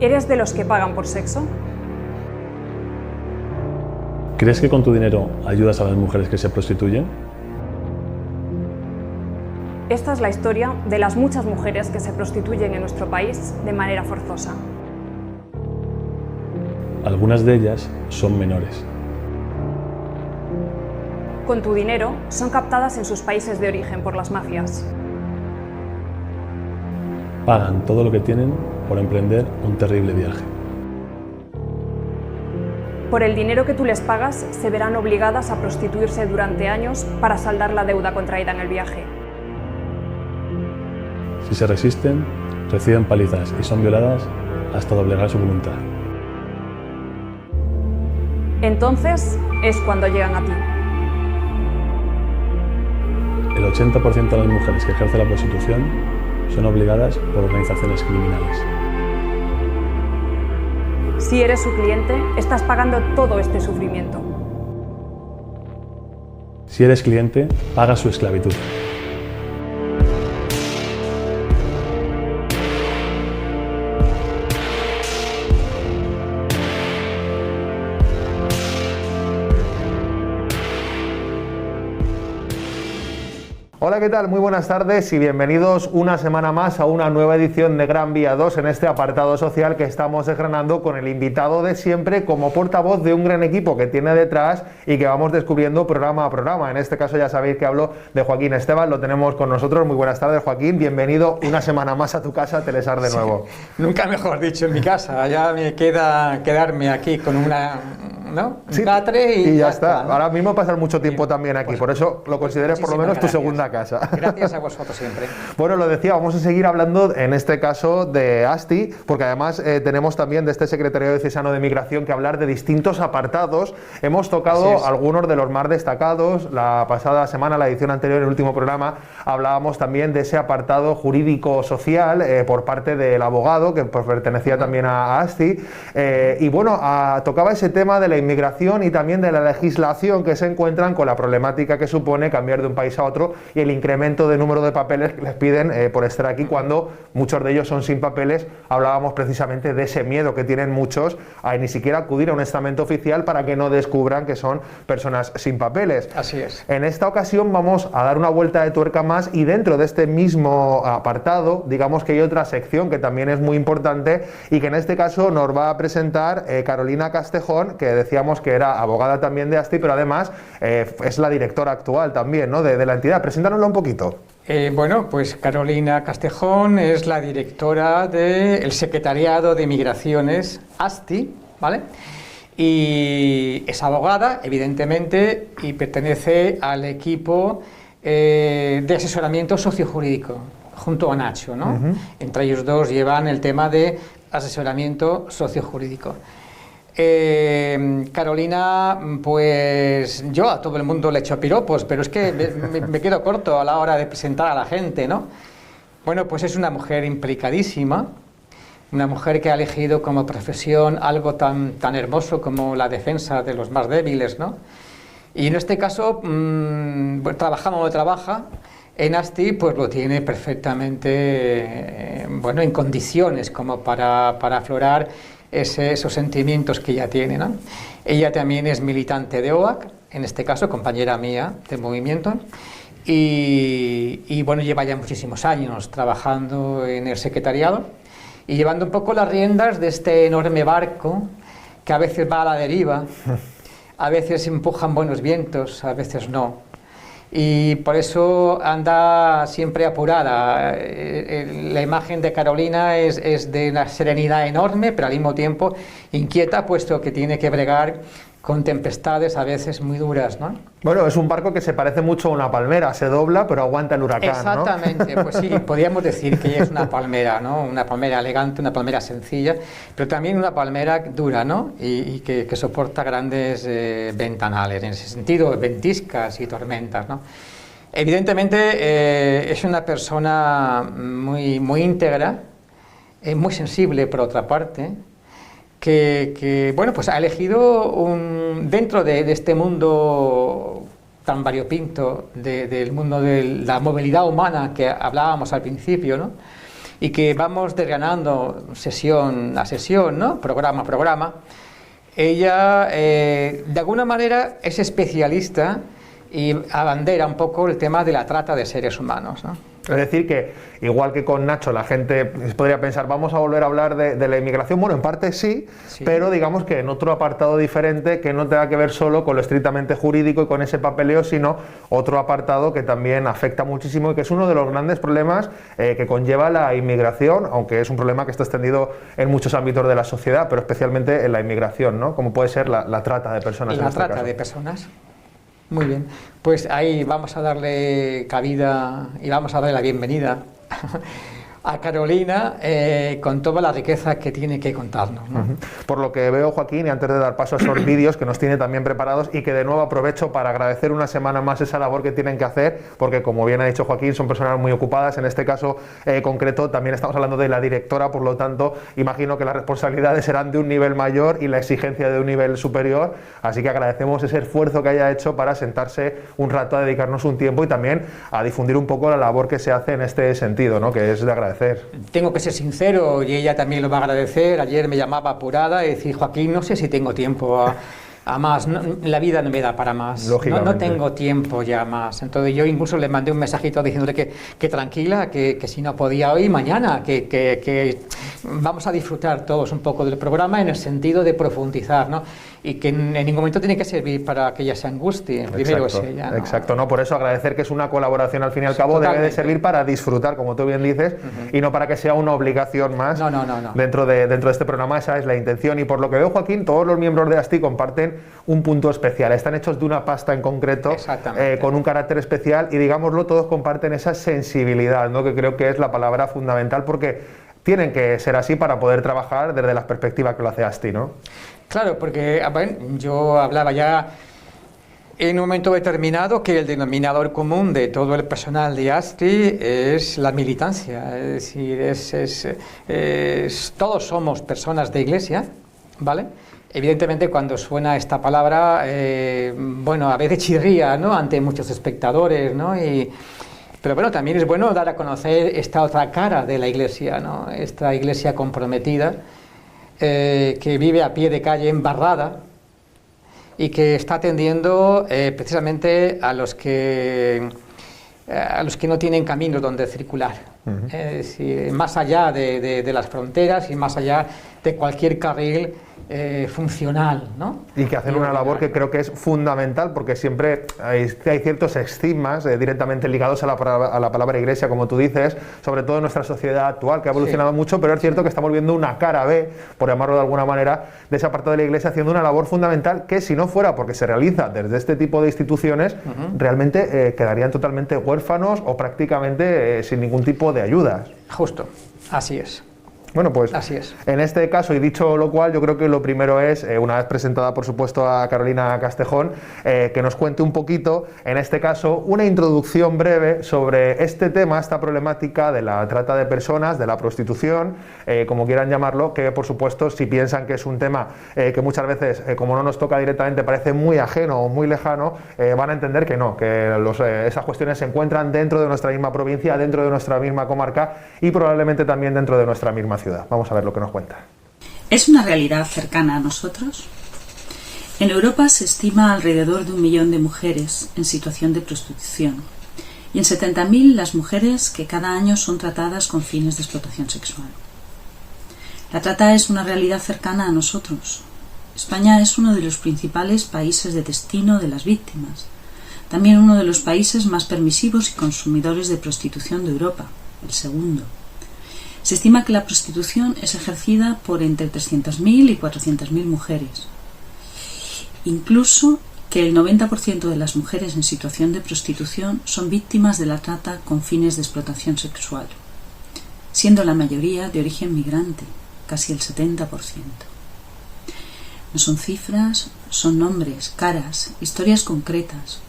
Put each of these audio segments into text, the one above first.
¿Eres de los que pagan por sexo? ¿Crees que con tu dinero ayudas a las mujeres que se prostituyen? Esta es la historia de las muchas mujeres que se prostituyen en nuestro país de manera forzosa. Algunas de ellas son menores. Con tu dinero son captadas en sus países de origen por las mafias. Pagan todo lo que tienen por emprender un terrible viaje. Por el dinero que tú les pagas, se verán obligadas a prostituirse durante años para saldar la deuda contraída en el viaje. Si se resisten, reciben palizas y son violadas hasta doblegar su voluntad. Entonces es cuando llegan a ti. El 80% de las mujeres que ejercen la prostitución son obligadas por organizaciones criminales. Si eres su cliente, estás pagando todo este sufrimiento. Si eres cliente, pagas su esclavitud. Hola, ¿qué tal? Muy buenas tardes y bienvenidos una semana más a una nueva edición de Gran Vía 2 en este apartado social que estamos desgranando con el invitado de siempre como portavoz de un gran equipo que tiene detrás y que vamos descubriendo programa a programa. En este caso ya sabéis que hablo de Joaquín Esteban, lo tenemos con nosotros. Muy buenas tardes, Joaquín, bienvenido una semana más a tu casa, Telesar de nuevo. Sí, nunca mejor dicho, en mi casa, ya me queda quedarme aquí con una... ¿no? Un catre y ya está. ¿no? Ahora mismo pasar mucho tiempo también aquí, pues, por eso lo consideres por lo menos tu segunda casa. Gracias a vosotros siempre. Bueno, lo decía, vamos a seguir hablando en este caso de ASTI, porque además tenemos también de este Secretariado Diocesano de Migración que hablar de distintos apartados. Hemos tocado algunos de los más destacados. La pasada semana, la edición anterior, el último programa, hablábamos también de ese apartado jurídico-social por parte del abogado, que pertenecía también a ASTI. Y bueno, tocaba ese tema de la inmigración y también de la legislación que se encuentran con la problemática que supone cambiar de un país a otro y el incremento de número de papeles que les piden por estar aquí cuando muchos de ellos son sin papeles. Hablábamos precisamente de ese miedo que tienen muchos a ni siquiera acudir a un estamento oficial para que no descubran que son personas sin papeles. Así es. En esta ocasión vamos a dar una vuelta de tuerca más y dentro de este mismo apartado, digamos que hay otra sección que también es muy importante y que en este caso nos va a presentar Carolina Castejón, que decíamos que era abogada también de ASTI, pero además es la directora actual también, ¿no?, de la entidad. Preséntanosla un poquito. Bueno, pues Carolina Castejón es la directora del Secretariado de Migraciones ASTI, ¿vale? Y es abogada, evidentemente, y pertenece al equipo de asesoramiento sociojurídico, junto a Nacho, ¿no? Entre ellos dos llevan el tema de asesoramiento sociojurídico. Carolina, pues yo a todo el mundo le echo piropos, pero es que me quedo corto a la hora de presentar a la gente, ¿no? Bueno, pues es una mujer implicadísima, una mujer que ha elegido como profesión algo tan hermoso como la defensa de los más débiles, ¿no? Y en este caso, trabajando donde trabaja, en ASTI pues lo tiene perfectamente, bueno, en condiciones como para aflorar esos sentimientos que ella tiene, ¿no? Ella también es militante de OAC, en este caso compañera mía de movimiento, y bueno, lleva ya muchísimos años trabajando en el secretariado y llevando un poco las riendas de este enorme barco que a veces va a la deriva, a veces empujan buenos vientos, a veces no. Y por eso anda siempre apurada. La imagen de Carolina es de una serenidad enorme, pero al mismo tiempo inquieta, puesto que tiene que bregar con tempestades a veces muy duras, ¿no? Bueno, es un barco que se parece mucho a una palmera, se dobla pero aguanta el huracán, exactamente, ¿no? Pues sí, podríamos decir que ella es una palmera, ¿no? Una palmera elegante, una palmera sencilla, pero también una palmera dura, ¿no? Y que soporta grandes ventanales, en ese sentido, ventiscas y tormentas, ¿no? Evidentemente es una persona muy íntegra, muy sensible por otra parte, que bueno, pues ha elegido dentro de este mundo tan variopinto del mundo de la movilidad humana que hablábamos al principio, ¿no? y que vamos desgranando sesión a sesión, ¿no? Programa a programa, ella de alguna manera es especialista y abandera un poco el tema de la trata de seres humanos, ¿no? Es decir, que igual que con Nacho la gente podría pensar, vamos a volver a hablar de la inmigración. Bueno, en parte sí, pero digamos que en otro apartado diferente que no tenga que ver solo con lo estrictamente jurídico y con ese papeleo, sino otro apartado que también afecta muchísimo y que es uno de los grandes problemas que conlleva la inmigración, aunque es un problema que está extendido en muchos ámbitos de la sociedad, pero especialmente en la inmigración, ¿no? Como puede ser la trata de personas. La trata de personas. Muy bien, pues ahí vamos a darle cabida y vamos a darle la bienvenida a Carolina con toda la riqueza que tiene que contarnos, ¿no? Por lo que veo, Joaquín, y antes de dar paso a esos vídeos que nos tiene también preparados y que de nuevo aprovecho para agradecer una semana más esa labor que tienen que hacer, porque como bien ha dicho Joaquín, son personas muy ocupadas. En este caso concreto también estamos hablando de la directora, por lo tanto imagino que las responsabilidades serán de un nivel mayor y la exigencia de un nivel superior, así que agradecemos ese esfuerzo que haya hecho para sentarse un rato a dedicarnos un tiempo y también a difundir un poco la labor que se hace en este sentido, ¿no? Que es de agradecer. Tengo que ser sincero y ella también lo va a agradecer. Ayer me llamaba apurada y decía, Joaquín, no sé si tengo tiempo a más, no, la vida no me da para más, no tengo tiempo ya más. Entonces yo incluso le mandé un mensajito diciéndole que tranquila, que si no podía hoy, mañana, que vamos a disfrutar todos un poco del programa en el sentido de profundizar, ¿no? Y que en ningún momento tiene que servir para que ella se angustie, primero es ella, ¿no? Exacto, ¿no? Por eso agradecer que es una colaboración al fin y al cabo. Totalmente. Debe de servir para disfrutar, como tú bien dices, y no para que sea una obligación más. No. Dentro de este programa. Esa es la intención, y por lo que veo, Joaquín, todos los miembros de ASTI comparten un punto especial. Están hechos de una pasta en concreto, con un carácter especial, y digámoslo, todos comparten esa sensibilidad, ¿no? Que creo que es la palabra fundamental, porque tienen que ser así para poder trabajar desde la perspectiva que lo hace ASTI, ¿no? Claro, porque yo hablaba ya en un momento determinado que el denominador común de todo el personal de ASTI es la militancia, es decir, todos somos personas de iglesia, ¿vale? Evidentemente cuando suena esta palabra, a veces chirría, ¿no? Ante muchos espectadores, ¿no? Pero bueno, también es bueno dar a conocer esta otra cara de la iglesia, ¿no? Esta iglesia comprometida, que vive a pie de calle embarrada y que está atendiendo precisamente a los que no tienen caminos donde circular. Es decir, más allá de las fronteras y más allá de cualquier carril funcional, ¿no? Y que hacen una labor que creo que es fundamental, porque siempre hay ciertos estigmas directamente ligados a la palabra iglesia, como tú dices, sobre todo en nuestra sociedad actual, que ha evolucionado mucho, pero es cierto que estamos viendo una cara B, por llamarlo de alguna manera, de ese apartado de la iglesia haciendo una labor fundamental que, si no fuera porque se realiza desde este tipo de instituciones, realmente quedarían totalmente huérfanos o prácticamente sin ningún tipo de ayudas. Justo, así es. Bueno, pues así es. En este caso, y dicho lo cual, yo creo que lo primero es, una vez presentada por supuesto a Carolina Castejón, que nos cuente un poquito, en este caso, una introducción breve sobre este tema, esta problemática de la trata de personas, de la prostitución, como quieran llamarlo, que por supuesto, si piensan que es un tema que muchas veces, como no nos toca directamente, parece muy ajeno o muy lejano, van a entender que no, que esas cuestiones se encuentran dentro de nuestra misma provincia, dentro de nuestra misma comarca y probablemente también dentro de nuestra misma ciudad. Vamos a ver lo que nos cuenta. ¿Es una realidad cercana a nosotros? En Europa se estima alrededor de 1 millón de mujeres en situación de prostitución y en 70.000 las mujeres que cada año son tratadas con fines de explotación sexual. La trata es una realidad cercana a nosotros. España es uno de los principales países de destino de las víctimas, también uno de los países más permisivos y consumidores de prostitución de Europa, el segundo. Se estima que la prostitución es ejercida por entre 300.000 y 400.000 mujeres. Incluso que el 90% de las mujeres en situación de prostitución son víctimas de la trata con fines de explotación sexual, siendo la mayoría de origen migrante, casi el 70%. No son cifras, son nombres, caras, historias concretas.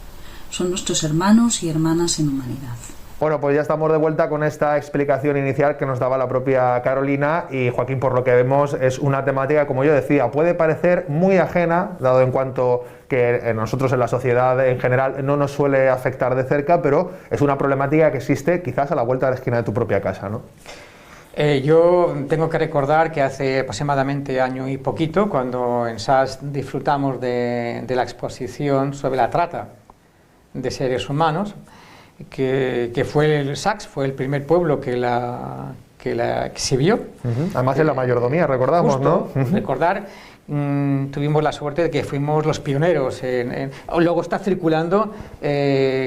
Son nuestros hermanos y hermanas en humanidad. Bueno, pues ya estamos de vuelta con esta explicación inicial que nos daba la propia Carolina, y Joaquín, por lo que vemos, es una temática, como yo decía, puede parecer muy ajena, dado en cuanto que nosotros en la sociedad en general no nos suele afectar de cerca, pero es una problemática que existe quizás a la vuelta de la esquina de tu propia casa, ¿no? Yo tengo que recordar que hace aproximadamente año y poquito, cuando en SAS disfrutamos de la exposición sobre la trata de seres humanos, que fue el SACS, fue el primer pueblo que la exhibió. Además en la mayordomía, recordamos, justo, ¿no? Recordar, tuvimos la suerte de que fuimos los pioneros. Luego está circulando,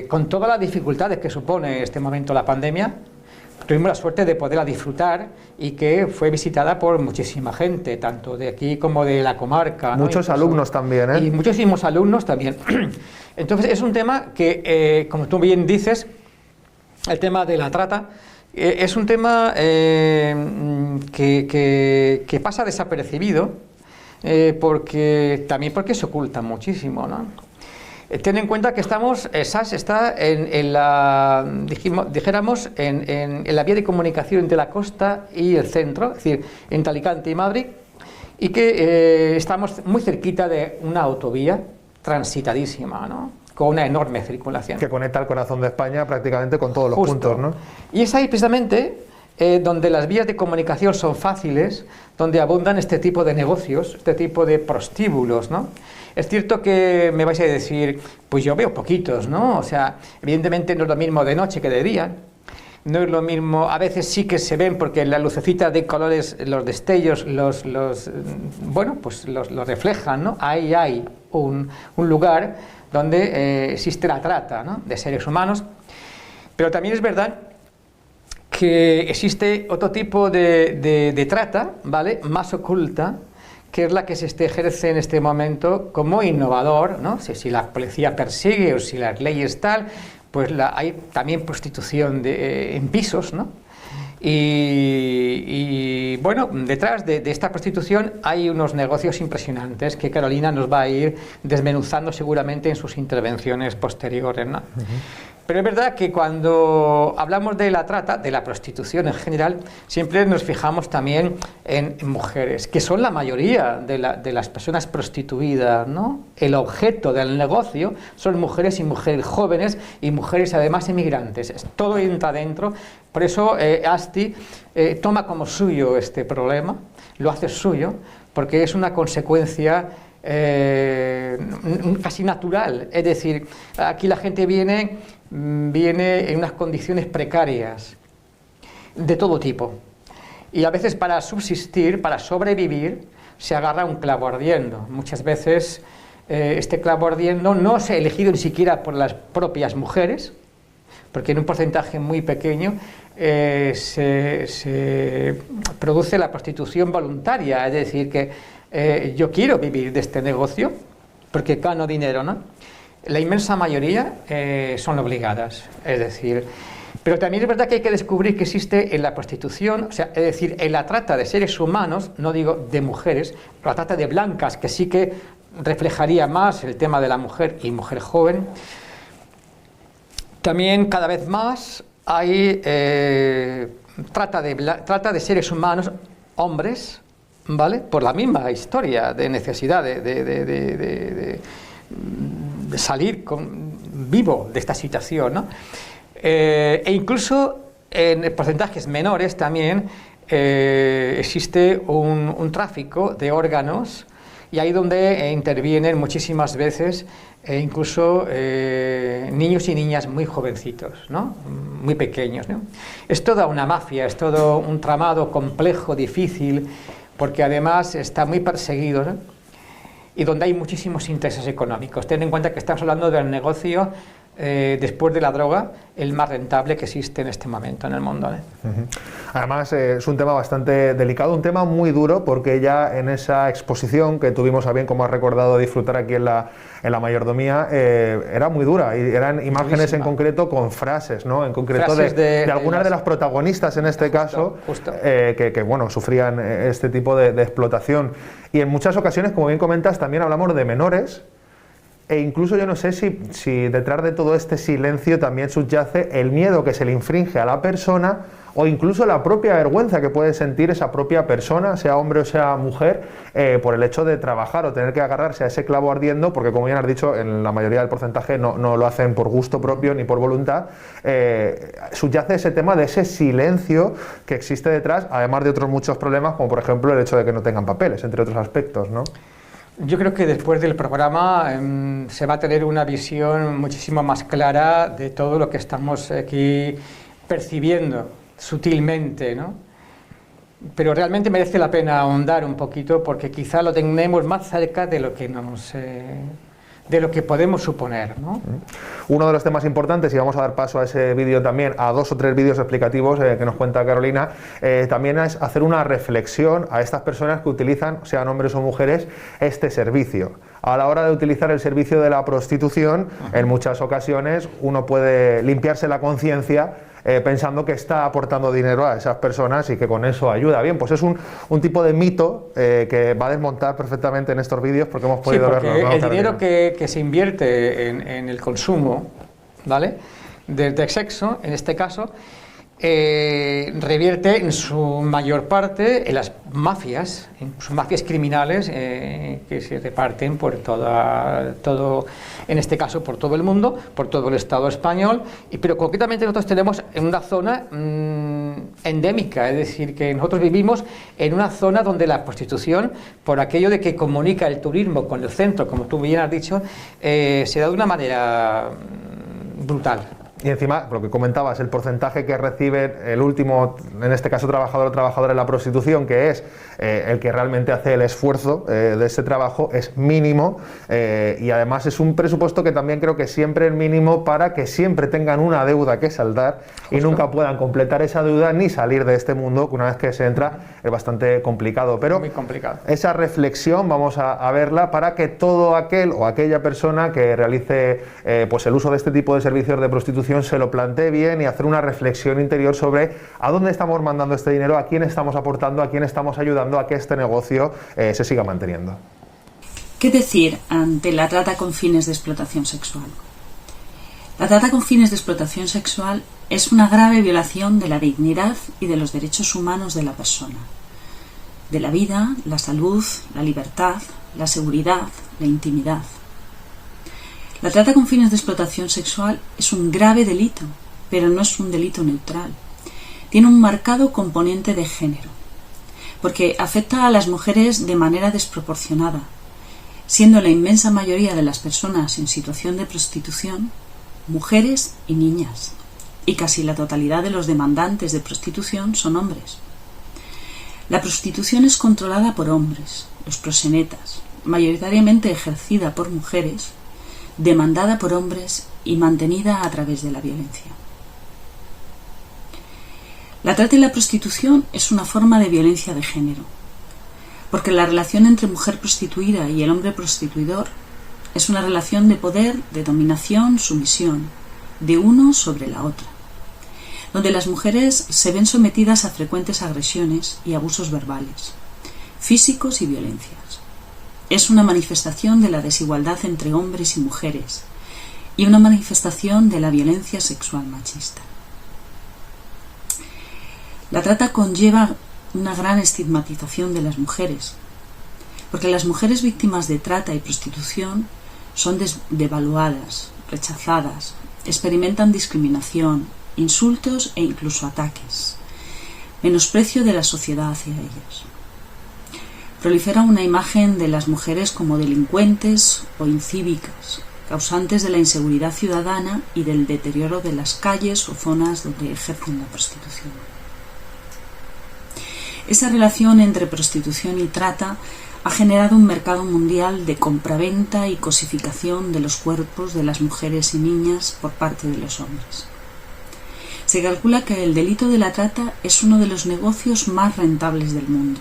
con todas las dificultades que supone este momento la pandemia, tuvimos la suerte de poderla disfrutar y que fue visitada por muchísima gente, tanto de aquí como de la comarca, ¿no? Muchos alumnos también, ¿eh? Y muchísimos alumnos también. Entonces es un tema que, como tú bien dices, el tema de la trata, es un tema que pasa desapercibido, porque se oculta muchísimo, ¿no? Ten en cuenta que SAS está en la vía de comunicación entre la costa y el centro, es decir, entre Alicante y Madrid, y que estamos muy cerquita de una autovía transitadísima, ¿no? Con una enorme circulación. Que conecta el corazón de España prácticamente con todos los Justo. puntos, ¿no? Y es ahí precisamente donde las vías de comunicación son fáciles, donde abundan este tipo de negocios, este tipo de prostíbulos, ¿no? Es cierto que me vais a decir, pues yo veo poquitos, ¿no? O sea, evidentemente no es lo mismo de noche que de día, no es lo mismo, a veces sí que se ven porque la lucecita de colores, los destellos, los reflejan, ¿no? Ahí hay un lugar donde existe la trata, ¿no? De seres humanos, pero también es verdad que existe otro tipo de trata, ¿vale? Más oculta, que es la que se ejerce en este momento como innovador, ¿no? Si la policía persigue o si las leyes tal, pues hay también prostitución en pisos, ¿no? Y bueno, detrás de esta prostitución hay unos negocios impresionantes que Carolina nos va a ir desmenuzando seguramente en sus intervenciones posteriores, ¿no? Pero es verdad que cuando hablamos de la trata, de la prostitución en general, siempre nos fijamos también en mujeres, que son la mayoría de las personas prostituidas, ¿no? El objeto del negocio son mujeres y mujeres jóvenes y mujeres además emigrantes. Todo entra dentro. Por eso ASTI toma como suyo este problema, lo hace suyo, porque es una consecuencia casi natural. Es decir, aquí la gente viene en unas condiciones precarias de todo tipo y a veces para subsistir, para sobrevivir, se agarra un clavo ardiendo. Muchas veces este clavo ardiendo no es elegido ni siquiera por las propias mujeres, porque en un porcentaje muy pequeño se produce la prostitución voluntaria, es decir, que yo quiero vivir de este negocio porque gano dinero, ¿no? La inmensa mayoría son obligadas, es decir, pero también es verdad que hay que descubrir que existe en la prostitución, o sea, es decir, en la trata de seres humanos, no digo de mujeres, la trata de blancas, que sí que reflejaría más el tema de la mujer y mujer joven. También cada vez más hay trata de seres humanos, hombres, ¿vale? Por la misma historia de necesidad de salir vivo de esta situación, ¿no? E incluso en porcentajes menores también existe un tráfico de órganos, y ahí donde intervienen muchísimas veces incluso niños y niñas muy jovencitos, ¿no? Muy pequeños, ¿no? Es toda una mafia, es todo un tramado complejo, difícil, porque además está muy perseguido, ¿no? Y donde hay muchísimos intereses económicos. Ten en cuenta que estamos hablando del negocio, después de la droga, el más rentable que existe en este momento en el mundo, ¿eh? Además es un tema bastante delicado, un tema muy duro, porque ya en esa exposición que tuvimos a bien, como has recordado, disfrutar aquí en la mayordomía, era muy dura, y eran imágenes Durísima. en concreto con frases, ¿no? En concreto Frases de algunas de las protagonistas en este caso, justo. Que bueno, sufrían este tipo de explotación. Y en muchas ocasiones, como bien comentas, también hablamos de menores E incluso yo no sé si detrás de todo este silencio también subyace el miedo que se le infringe a la persona, o incluso la propia vergüenza que puede sentir esa propia persona, sea hombre o sea mujer, por el hecho de trabajar o tener que agarrarse a ese clavo ardiendo, porque como bien has dicho, en la mayoría del porcentaje no lo hacen por gusto propio ni por voluntad. Subyace ese tema de ese silencio que existe detrás, además de otros muchos problemas, como por ejemplo el hecho de que no tengan papeles, entre otros aspectos, ¿no? Yo creo que después del programa se va a tener una visión muchísimo más clara de todo lo que estamos aquí percibiendo sutilmente, ¿no? Pero realmente merece la pena ahondar un poquito, porque quizá lo tenemos más cerca de lo que de lo que podemos suponer, ¿no? Uno de los temas importantes, y vamos a dar paso a ese vídeo también, a 2 o 3 vídeos explicativos que nos cuenta Carolina, también es hacer una reflexión a estas personas que utilizan, sean hombres o mujeres, este servicio. A la hora de utilizar el servicio de la prostitución, en muchas ocasiones uno puede limpiarse la conciencia pensando que está aportando dinero a esas personas y que con eso ayuda. Bien, pues es un tipo de mito que va a desmontar perfectamente en estos vídeos, porque hemos podido verlo, ¿no? El dinero que se invierte en el consumo, ¿vale?, de sexo, en este caso, revierte en su mayor parte en las mafias, incluso mafias criminales que se reparten por todo, en este caso por todo el mundo, por todo el Estado español, pero concretamente nosotros tenemos en una zona endémica, es decir, que nosotros vivimos en una zona donde la prostitución, por aquello de que comunica el turismo con el centro, como tú bien has dicho, se da de una manera brutal. Y encima, lo que comentabas, el porcentaje que recibe el último, en este caso trabajador o trabajadora en la prostitución, que es el que realmente hace el esfuerzo de ese trabajo, es mínimo, y además es un presupuesto que también creo que siempre es mínimo para que siempre tengan una deuda que saldar. Justo. Y nunca puedan completar esa deuda ni salir de este mundo, que una vez que se entra es bastante complicado. Pero muy complicado. Esa reflexión vamos a verla para que todo aquel o aquella persona que realice pues el uso de este tipo de servicios de prostitución se lo plantee bien y hacer una reflexión interior sobre a dónde estamos mandando este dinero, a quién estamos aportando, a quién estamos ayudando a que este negocio se siga manteniendo. ¿Qué decir ante la trata con fines de explotación sexual? La trata con fines de explotación sexual es una grave violación de la dignidad y de los derechos humanos de la persona, de la vida, la salud, la libertad, la seguridad, la intimidad. La trata con fines de explotación sexual es un grave delito, pero no es un delito neutral. Tiene un marcado componente de género, porque afecta a las mujeres de manera desproporcionada, siendo la inmensa mayoría de las personas en situación de prostitución mujeres y niñas, y casi la totalidad de los demandantes de prostitución son hombres. La prostitución es controlada por hombres, los proxenetas, mayoritariamente ejercida por mujeres, demandada por hombres y mantenida a través de la violencia. La trata y la prostitución es una forma de violencia de género, porque la relación entre mujer prostituida y el hombre prostituidor es una relación de poder, de dominación, sumisión, de uno sobre la otra, donde las mujeres se ven sometidas a frecuentes agresiones y abusos verbales, físicos y violencias. Es una manifestación de la desigualdad entre hombres y mujeres y una manifestación de la violencia sexual machista. La trata conlleva una gran estigmatización de las mujeres, porque las mujeres víctimas de trata y prostitución son devaluadas, rechazadas, experimentan discriminación, insultos e incluso ataques, menosprecio de la sociedad hacia ellas. Prolifera una imagen de las mujeres como delincuentes o incívicas, causantes de la inseguridad ciudadana y del deterioro de las calles o zonas donde ejercen la prostitución. Esa relación entre prostitución y trata ha generado un mercado mundial de compraventa y cosificación de los cuerpos de las mujeres y niñas por parte de los hombres. Se calcula que el delito de la trata es uno de los negocios más rentables del mundo,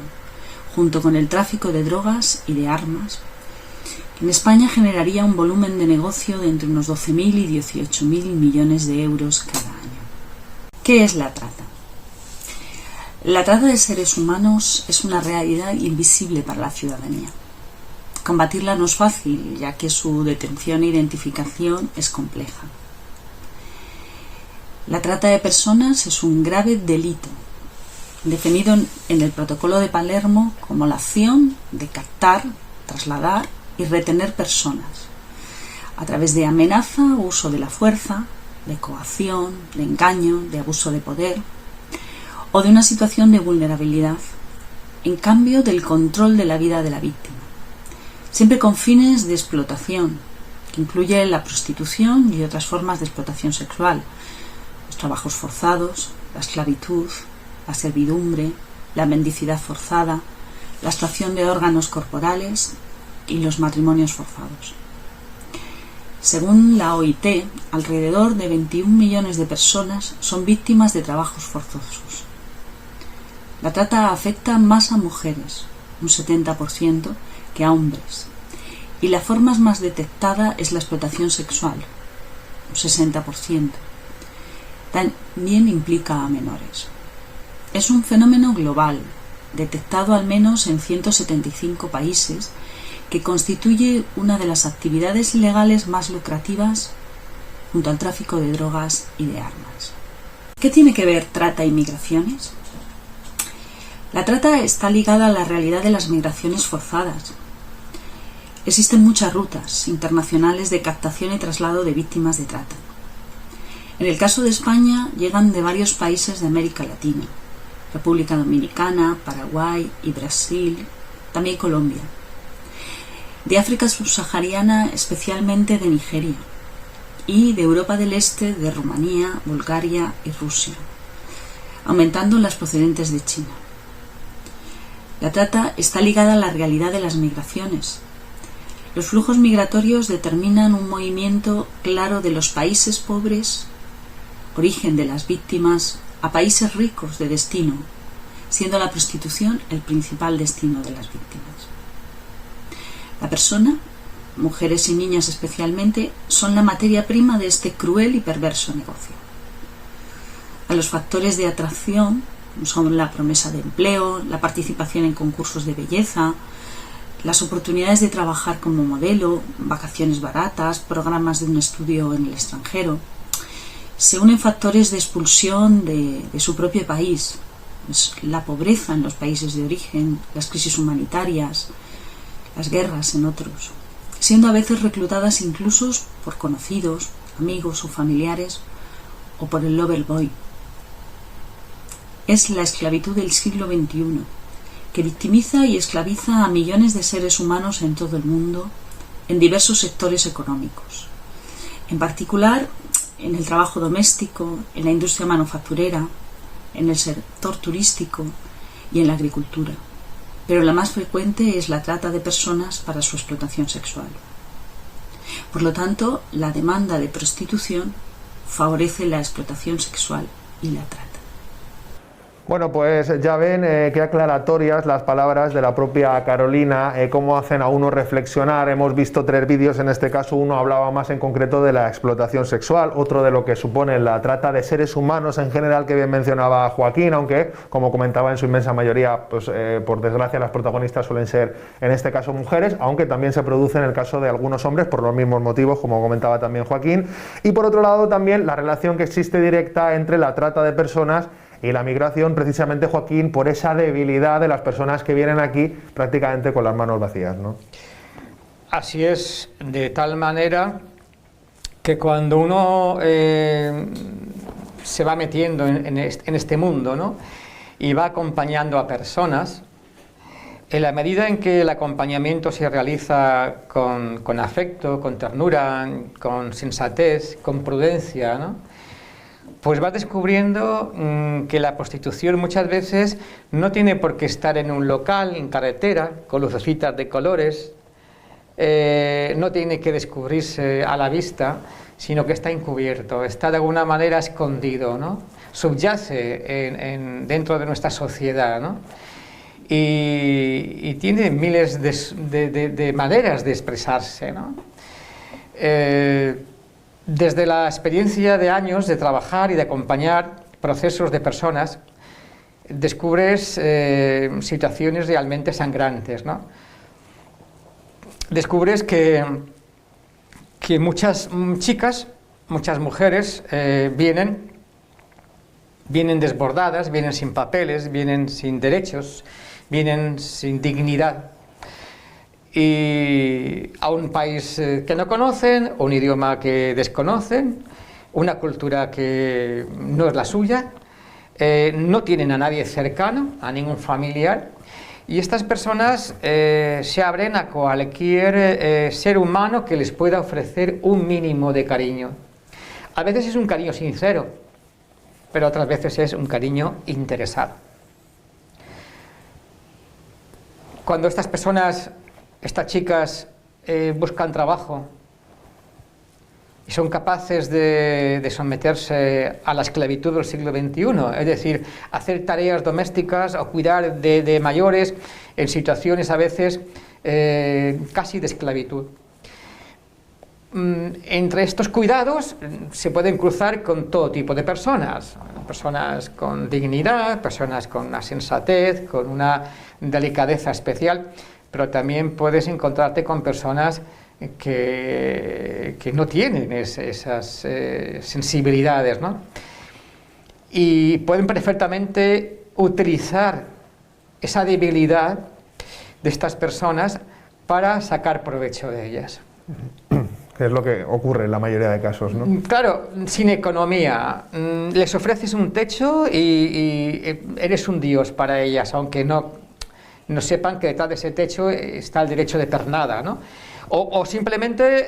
junto con el tráfico de drogas y de armas. En España generaría un volumen de negocio de entre unos 12.000 y 18.000 millones de euros cada año. ¿Qué es la trata? La trata de seres humanos es una realidad invisible para la ciudadanía. Combatirla no es fácil, ya que su detención e identificación es compleja. La trata de personas es un grave delito, definido en el Protocolo de Palermo como la acción de captar, trasladar y retener personas a través de amenaza o uso de la fuerza, de coacción, de engaño, de abuso de poder o de una situación de vulnerabilidad en cambio del control de la vida de la víctima, siempre con fines de explotación, que incluye la prostitución y otras formas de explotación sexual, los trabajos forzados, la esclavitud, la servidumbre, la mendicidad forzada, la extracción de órganos corporales y los matrimonios forzados. Según la OIT, alrededor de 21 millones de personas son víctimas de trabajos forzosos. La trata afecta más a mujeres, un 70%, que a hombres, y la forma más detectada es la explotación sexual, un 60%. También implica a menores. Es un fenómeno global, detectado al menos en 175 países, que constituye una de las actividades ilegales más lucrativas junto al tráfico de drogas y de armas. ¿Qué tiene que ver trata y migraciones? La trata está ligada a la realidad de las migraciones forzadas. Existen muchas rutas internacionales de captación y traslado de víctimas de trata. En el caso de España, llegan de varios países de América Latina, República Dominicana, Paraguay y Brasil, también Colombia. De África subsahariana, especialmente de Nigeria, y de Europa del Este, de Rumanía, Bulgaria y Rusia, aumentando las procedentes de China. La trata está ligada a la realidad de las migraciones. Los flujos migratorios determinan un movimiento claro de los países pobres, origen de las víctimas, a países ricos de destino, siendo la prostitución el principal destino de las víctimas. La persona, mujeres y niñas especialmente, son la materia prima de este cruel y perverso negocio. A los factores de atracción son la promesa de empleo, la participación en concursos de belleza, las oportunidades de trabajar como modelo, vacaciones baratas, programas de un estudio en el extranjero. Se unen factores de expulsión de su propio país, la pobreza en los países de origen, las crisis humanitarias, las guerras en otros, siendo a veces reclutadas incluso por conocidos, amigos o familiares o por el lover boy. Es la esclavitud del siglo XXI, que victimiza y esclaviza a millones de seres humanos en todo el mundo, en diversos sectores económicos. En particular, en el trabajo doméstico, en la industria manufacturera, en el sector turístico y en la agricultura. Pero la más frecuente es la trata de personas para su explotación sexual. Por lo tanto, la demanda de prostitución favorece la explotación sexual y la trata. Bueno, pues ya ven qué aclaratorias las palabras de la propia Carolina, cómo hacen a uno reflexionar. Hemos visto 3 vídeos, en este caso uno hablaba más en concreto de la explotación sexual, otro de lo que supone la trata de seres humanos en general, que bien mencionaba Joaquín, aunque, como comentaba, en su inmensa mayoría, pues por desgracia las protagonistas suelen ser, en este caso, mujeres, aunque también se produce en el caso de algunos hombres por los mismos motivos, como comentaba también Joaquín. Y por otro lado también la relación que existe directa entre la trata de personas y la migración, precisamente, Joaquín, por esa debilidad de las personas que vienen aquí prácticamente con las manos vacías, ¿no? Así es, de tal manera que cuando uno se va metiendo en este mundo, ¿no?, y va acompañando a personas, en la medida en que el acompañamiento se realiza con afecto, con ternura, con sensatez, con prudencia, ¿no?, pues vas descubriendo que la prostitución muchas veces no tiene por qué estar en un local, en carretera, con lucecitas de colores, no tiene que descubrirse a la vista, sino que está encubierto, está de alguna manera escondido, ¿no?, subyace dentro de nuestra sociedad, ¿no?, y tiene miles de maneras de expresarse, ¿no? Desde la experiencia de años de trabajar y de acompañar procesos de personas, descubres situaciones realmente sangrantes, ¿no? descubres que muchas chicas, muchas mujeres vienen desbordadas, vienen sin papeles, vienen sin derechos, vienen sin dignidad. Y a un país que no conocen, un idioma que desconocen, una cultura que no es la suya, no tienen a nadie cercano, a ningún familiar, y estas personas se abren a cualquier ser humano que les pueda ofrecer un mínimo de cariño. A veces es un cariño sincero, pero otras veces es un cariño interesado. Cuando estas personas, estas chicas, buscan trabajo y son capaces de someterse a la esclavitud del siglo XXI, es decir, hacer tareas domésticas o cuidar de mayores en situaciones a veces casi de esclavitud. Entre estos cuidados se pueden cruzar con todo tipo de personas, personas con dignidad, personas con una sensatez, con una delicadeza especial, pero también puedes encontrarte con personas que no tienen esas sensibilidades, ¿no? Y pueden perfectamente utilizar esa debilidad de estas personas para sacar provecho de ellas. Que es lo que ocurre en la mayoría de casos, ¿no? Claro, sin economía. Les ofreces un techo y eres un dios para ellas, aunque no sepan que detrás de ese techo está el derecho de pernada, ¿no? O simplemente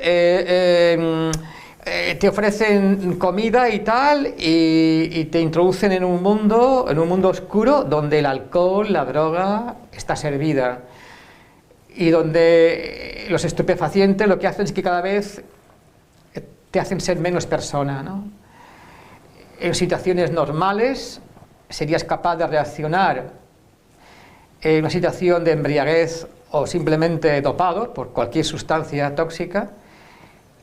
te ofrecen comida y tal y te introducen en un mundo oscuro donde el alcohol, la droga está servida y donde los estupefacientes lo que hacen es que cada vez te hacen ser menos persona, ¿no? En situaciones normales serías capaz de reaccionar en una situación de embriaguez o simplemente dopado por cualquier sustancia tóxica.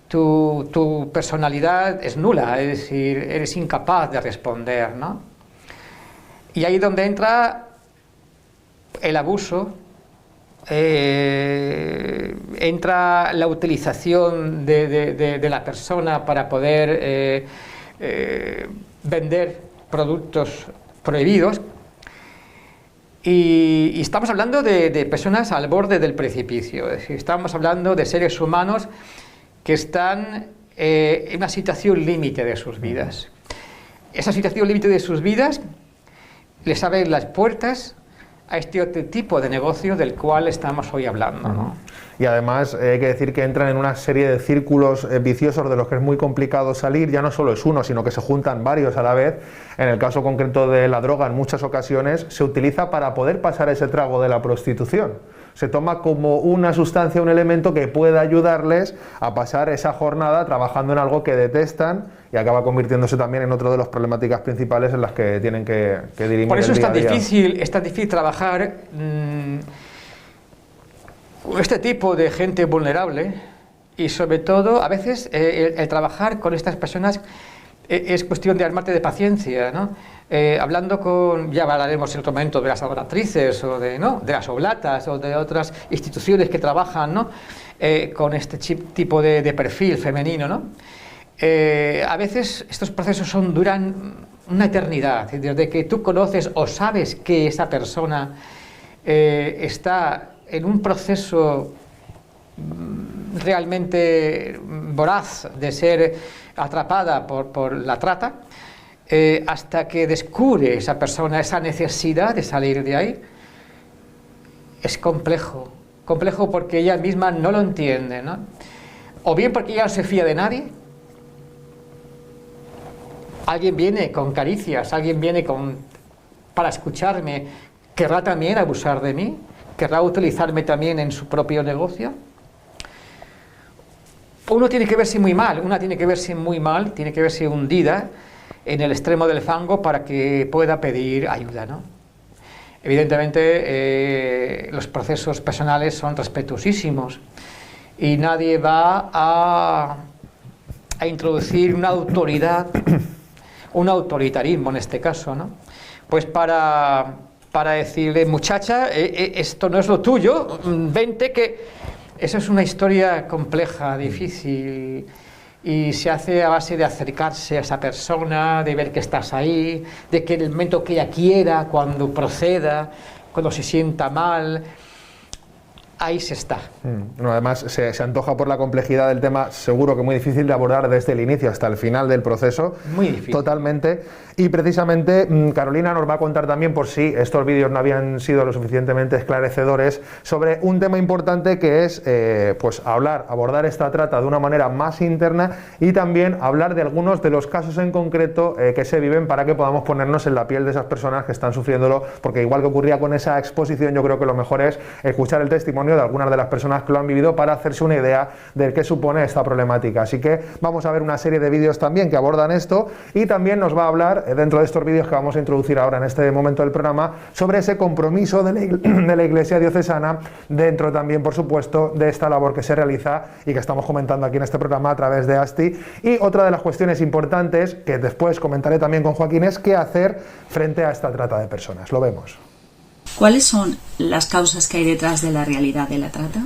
Tu personalidad es nula, es decir, eres incapaz de responder, ¿no? Y ahí es donde entra el abuso, entra la utilización de la persona para poder vender productos prohibidos. Y estamos hablando de personas al borde del precipicio, es decir, estamos hablando de seres humanos que están en una situación límite de sus vidas. Esa situación límite de sus vidas les abre las puertas a este otro tipo de negocio del cual estamos hoy hablando, ¿no? Y además hay que decir que entran en una serie de círculos viciosos de los que es muy complicado salir. Ya no solo es uno, sino que se juntan varios a la vez. En el caso concreto de la droga, en muchas ocasiones se utiliza para poder pasar ese trago de la prostitución. Se toma como una sustancia, un elemento que pueda ayudarles a pasar esa jornada trabajando en algo que detestan y acaba convirtiéndose también en otra de las problemáticas principales en las que tienen que dirimir. Por eso el día a día. es tan difícil trabajar este tipo de gente vulnerable y sobre todo a veces el trabajar con estas personas es cuestión de armarte de paciencia, ¿no? Hablando con, ya hablaremos en otro momento de las adoratrices o de las oblatas o de otras instituciones que trabajan, ¿no? Con este tipo de perfil femenino, ¿no? A veces estos procesos duran una eternidad, desde que tú conoces o sabes que esa persona está en un proceso realmente voraz de ser atrapada por la trata, hasta que descubre esa persona esa necesidad de salir de ahí. Es complejo porque ella misma no lo entiende, ¿no? O bien porque ella no se fía de nadie. Alguien viene con caricias, alguien viene para escucharme, querrá también abusar de mí, querrá utilizarme también en su propio negocio. Uno tiene que verse muy mal, una tiene que verse muy mal, tiene que verse hundida en el extremo del fango para que pueda pedir ayuda, ¿no? Evidentemente los procesos personales son respetuosísimos y nadie va a introducir una autoridad, un autoritarismo en este caso, ¿no? Pues para decirle, muchacha, esto no es lo tuyo, vente que Eso es una historia compleja, difícil, y se hace a base de acercarse a esa persona, de ver que estás ahí, de que en el momento que ella quiera, cuando proceda, cuando se sienta mal, ahí se está. No, además, se antoja por la complejidad del tema, seguro que muy difícil de abordar desde el inicio hasta el final del proceso. Muy difícil. Totalmente. Y precisamente Carolina nos va a contar también, por si estos vídeos no habían sido lo suficientemente esclarecedores, sobre un tema importante que es pues abordar esta trata de una manera más interna y también hablar de algunos de los casos en concreto que se viven para que podamos ponernos en la piel de esas personas que están sufriéndolo, porque igual que ocurría con esa exposición, yo creo que lo mejor es escuchar el testimonio de algunas de las personas que lo han vivido para hacerse una idea de qué supone esta problemática. Así que vamos a ver una serie de vídeos también que abordan esto, y también nos va a hablar dentro de estos vídeos que vamos a introducir ahora en este momento del programa sobre ese compromiso de la Iglesia diocesana dentro también, por supuesto, de esta labor que se realiza y que estamos comentando aquí en este programa a través de ASTI. Y otra de las cuestiones importantes que después comentaré también con Joaquín es qué hacer frente a esta trata de personas. Lo vemos. ¿Cuáles son las causas que hay detrás de la realidad de la trata?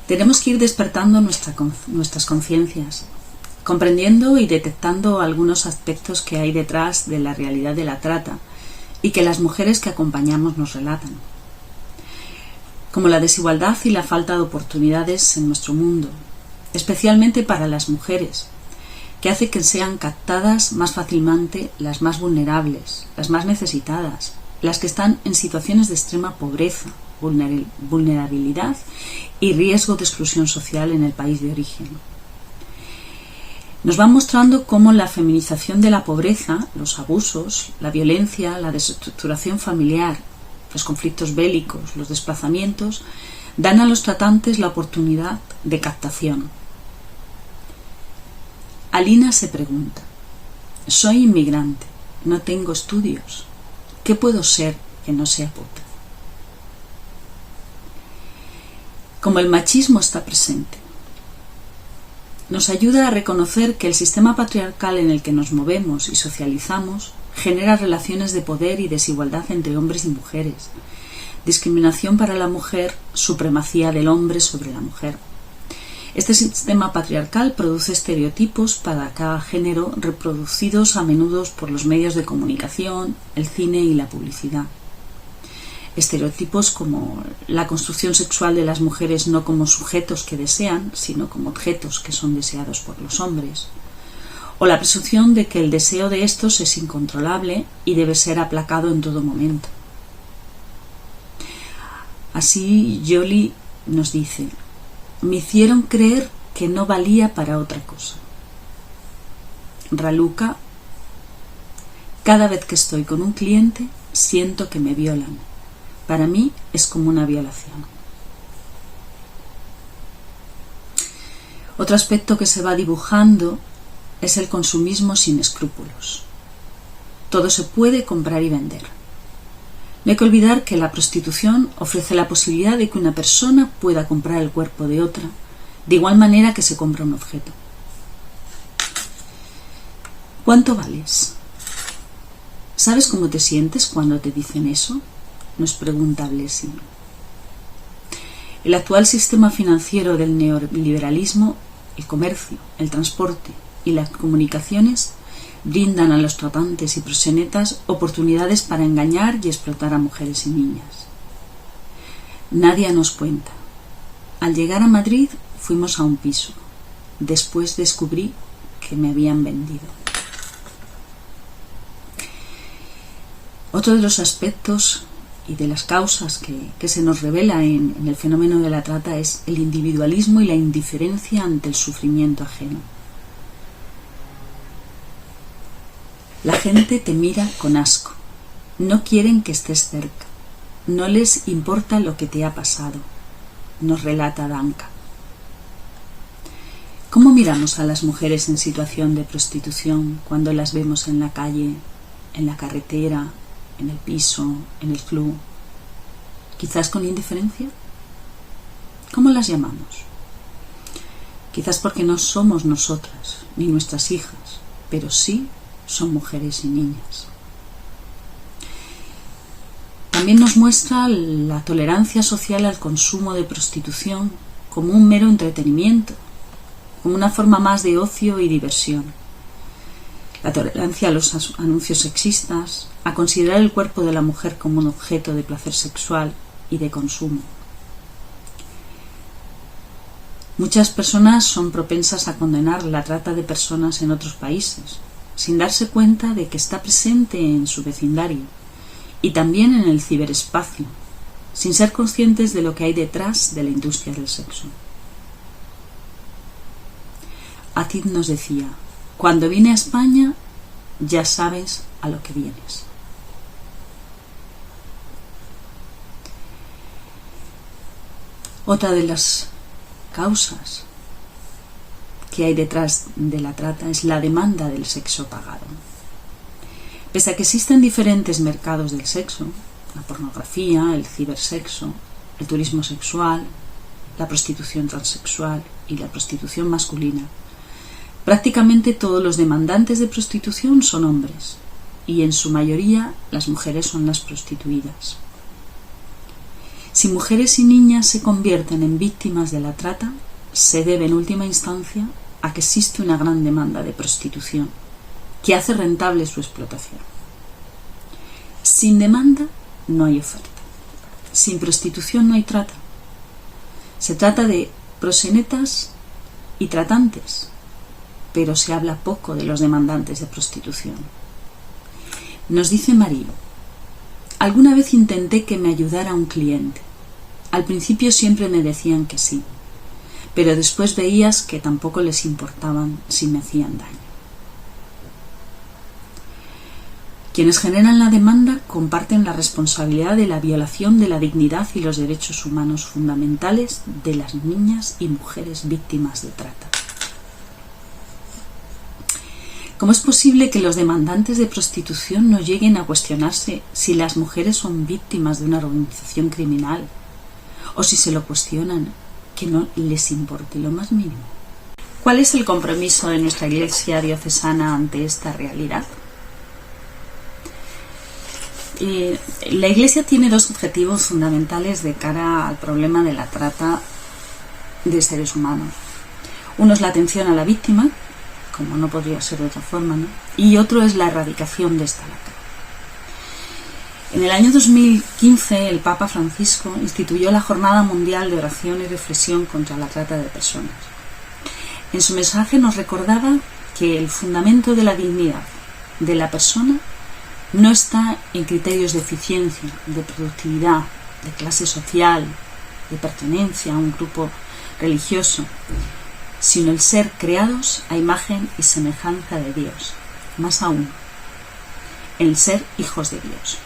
Tenemos que ir despertando nuestras conciencias, comprendiendo y detectando algunos aspectos que hay detrás de la realidad de la trata y que las mujeres que acompañamos nos relatan, como la desigualdad y la falta de oportunidades en nuestro mundo, especialmente para las mujeres, que hace que sean captadas más fácilmente las más vulnerables, las más necesitadas, las que están en situaciones de extrema pobreza, vulnerabilidad y riesgo de exclusión social en el país de origen. Nos van mostrando cómo la feminización de la pobreza, los abusos, la violencia, la desestructuración familiar, los conflictos bélicos, los desplazamientos, dan a los tratantes la oportunidad de captación. Alina se pregunta: soy inmigrante, no tengo estudios, ¿qué puedo ser que no sea puta? Como el machismo está presente, nos ayuda a reconocer que el sistema patriarcal en el que nos movemos y socializamos genera relaciones de poder y desigualdad entre hombres y mujeres, discriminación para la mujer, supremacía del hombre sobre la mujer. Este sistema patriarcal produce estereotipos para cada género reproducidos a menudo por los medios de comunicación, el cine y la publicidad. Estereotipos como la construcción sexual de las mujeres no como sujetos que desean, sino como objetos que son deseados por los hombres, o la presunción de que el deseo de estos es incontrolable y debe ser aplacado en todo momento. Así Jolie nos dice: me hicieron creer que no valía para otra cosa. Raluca: cada vez que estoy con un cliente siento que me violan. Para mí es como una violación. Otro aspecto que se va dibujando es el consumismo sin escrúpulos. Todo se puede comprar y vender. No hay que olvidar que la prostitución ofrece la posibilidad de que una persona pueda comprar el cuerpo de otra, de igual manera que se compra un objeto. ¿Cuánto vales? ¿Sabes cómo te sientes cuando te dicen eso?, nos pregunta Blessing. El actual sistema financiero del neoliberalismo, el comercio, el transporte y las comunicaciones brindan a los tratantes y proxenetas oportunidades para engañar y explotar a mujeres y niñas. Nadia nos cuenta: al llegar a Madrid fuimos a un piso. Después descubrí que me habían vendido. Otro de los aspectos y de las causas que se nos revela en el fenómeno de la trata es el individualismo y la indiferencia ante el sufrimiento ajeno. La gente te mira con asco, no quieren que estés cerca, no les importa lo que te ha pasado, nos relata Danka. ¿Cómo miramos a las mujeres en situación de prostitución cuando las vemos en la calle, en la carretera, en el piso, en el club? ¿Quizás con indiferencia? ¿Cómo las llamamos? Quizás porque no somos nosotras ni nuestras hijas, pero sí son mujeres y niñas. también nos muestra la tolerancia social al consumo de prostitución como un mero entretenimiento, como una forma más de ocio y diversión. La tolerancia a los anuncios sexistas, a considerar el cuerpo de la mujer como un objeto de placer sexual y de consumo. Muchas personas son propensas a condenar la trata de personas en otros países, sin darse cuenta de que está presente en su vecindario y también en el ciberespacio, sin ser conscientes de lo que hay detrás de la industria del sexo. Atid nos decía: cuando vine a España ya sabes a lo que vienes. Otra de las causas que hay detrás de la trata es la demanda del sexo pagado. Pese a que existen diferentes mercados del sexo, la pornografía, el cibersexo, el turismo sexual, la prostitución transexual y la prostitución masculina, prácticamente todos los demandantes de prostitución son hombres, y en su mayoría las mujeres son las prostituidas. Si mujeres y niñas se convierten en víctimas de la trata, se debe en última instancia a que existe una gran demanda de prostitución que hace rentable su explotación. Sin demanda no hay oferta. Sin prostitución no hay trata. Se trata de proxenetas y tratantes, pero se habla poco de los demandantes de prostitución. Nos dice María: alguna vez intenté que me ayudara un cliente. Al principio siempre me decían que sí, pero después veías que tampoco les importaban si me hacían daño. Quienes generan la demanda comparten la responsabilidad de la violación de la dignidad y los derechos humanos fundamentales de las niñas y mujeres víctimas de trata. ¿Cómo es posible que los demandantes de prostitución no lleguen a cuestionarse si las mujeres son víctimas de una organización criminal? O si se lo cuestionan, que no les importe lo más mínimo. ¿Cuál es el compromiso de nuestra Iglesia diocesana ante esta realidad? La Iglesia tiene dos objetivos fundamentales de cara al problema de la trata de seres humanos. Uno es la atención a la víctima, como no podría ser de otra forma, ¿no? Y otro es la erradicación de esta lacra. En el año 2015, el Papa Francisco instituyó la Jornada Mundial de Oración y Reflexión contra la Trata de Personas. En su mensaje nos recordaba que el fundamento de la dignidad de la persona no está en criterios de eficiencia, de productividad, de clase social, de pertenencia a un grupo religioso, sino el ser creados a imagen y semejanza de Dios. Más aún, el ser hijos de Dios.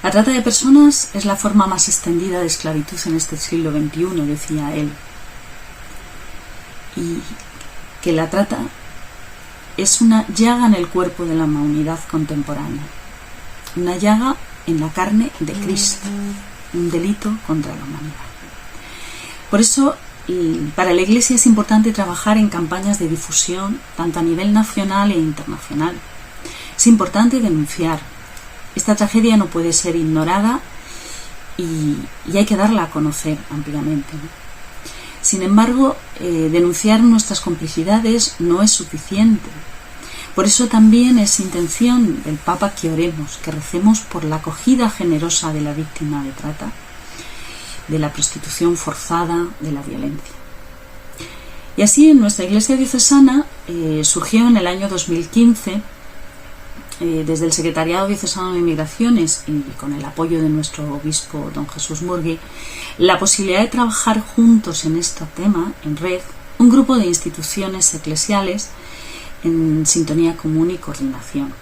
La trata de personas es la forma más extendida de esclavitud en este siglo XXI, decía él. Y que la trata es una llaga en el cuerpo de la humanidad contemporánea. Una llaga en la carne de Cristo. Un delito contra la humanidad. Por eso, para la Iglesia es importante trabajar en campañas de difusión, tanto a nivel nacional e internacional. Es importante denunciar. Esta tragedia no puede ser ignorada y hay que darla a conocer ampliamente, ¿no? Sin embargo, denunciar nuestras complicidades no es suficiente. Por eso también es intención del Papa que oremos, que recemos por la acogida generosa de la víctima de trata, de la prostitución forzada, de la violencia. Y así en nuestra Iglesia diocesana surgió en el año 2015, desde el Secretariado Diocesano de Migraciones y con el apoyo de nuestro obispo don Jesús Murgui, la posibilidad de trabajar juntos en este tema, en red, un grupo de instituciones eclesiales en sintonía común y coordinación.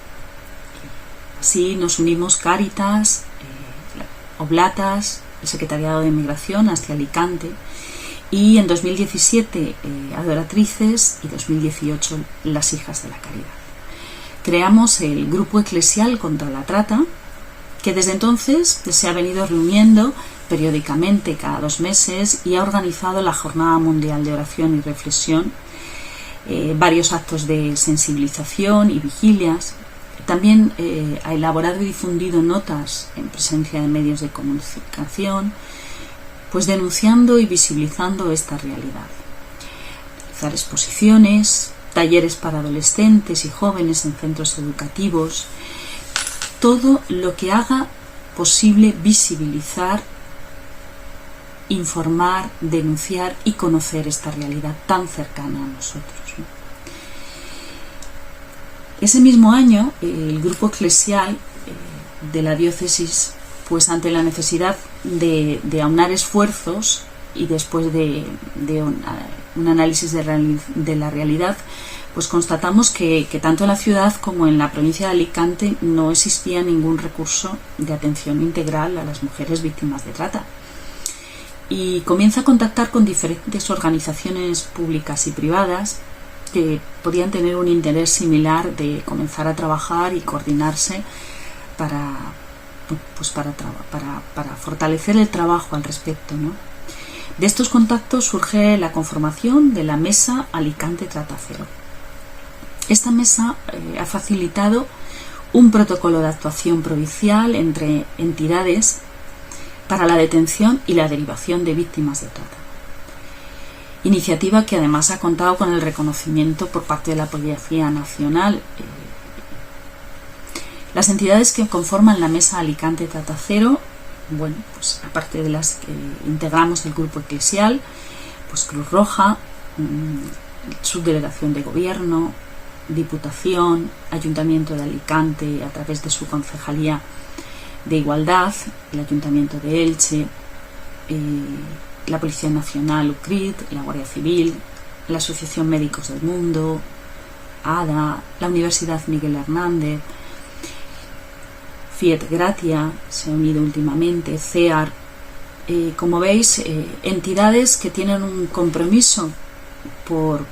Así nos unimos Cáritas, Oblatas, el Secretariado de Migración hacia Alicante y en 2017 Adoratrices y 2018 las Hijas de la Caridad. Creamos el Grupo Eclesial contra la Trata, que desde entonces se ha venido reuniendo periódicamente cada 2 meses y ha organizado la Jornada Mundial de Oración y Reflexión, varios actos de sensibilización y vigilias, También ha elaborado y difundido notas en presencia de medios de comunicación, pues denunciando y visibilizando esta realidad. Realizar exposiciones, talleres para adolescentes y jóvenes en centros educativos, todo lo que haga posible visibilizar, informar, denunciar y conocer esta realidad tan cercana a nosotros, ¿no? Ese mismo año, el grupo eclesial de la diócesis, pues ante la necesidad de aunar esfuerzos y después de un análisis de la realidad, pues constatamos que tanto en la ciudad como en la provincia de Alicante no existía ningún recurso de atención integral a las mujeres víctimas de trata. Y comienza a contactar con diferentes organizaciones públicas y privadas que podían tener un interés similar de comenzar a trabajar y coordinarse para fortalecer el trabajo al respecto, ¿no? De estos contactos surge la conformación de la Mesa Alicante Trata Cero. Esta mesa ha facilitado un protocolo de actuación provincial entre entidades para la detención y la derivación de víctimas de trata. Iniciativa que además ha contado con el reconocimiento por parte de la Policía Nacional. Las entidades que conforman la Mesa Alicante Trata Cero, bueno, pues aparte de las que integramos el grupo eclesial, pues Cruz Roja, Subdelegación de Gobierno, Diputación, Ayuntamiento de Alicante a través de su Concejalía de Igualdad, el Ayuntamiento de Elche, la Policía Nacional, UCRIT, la Guardia Civil, la Asociación Médicos del Mundo, ADA, la Universidad Miguel Hernández, Fiat Gratia se ha unido últimamente, CEAR. Como veis, entidades que tienen un compromiso por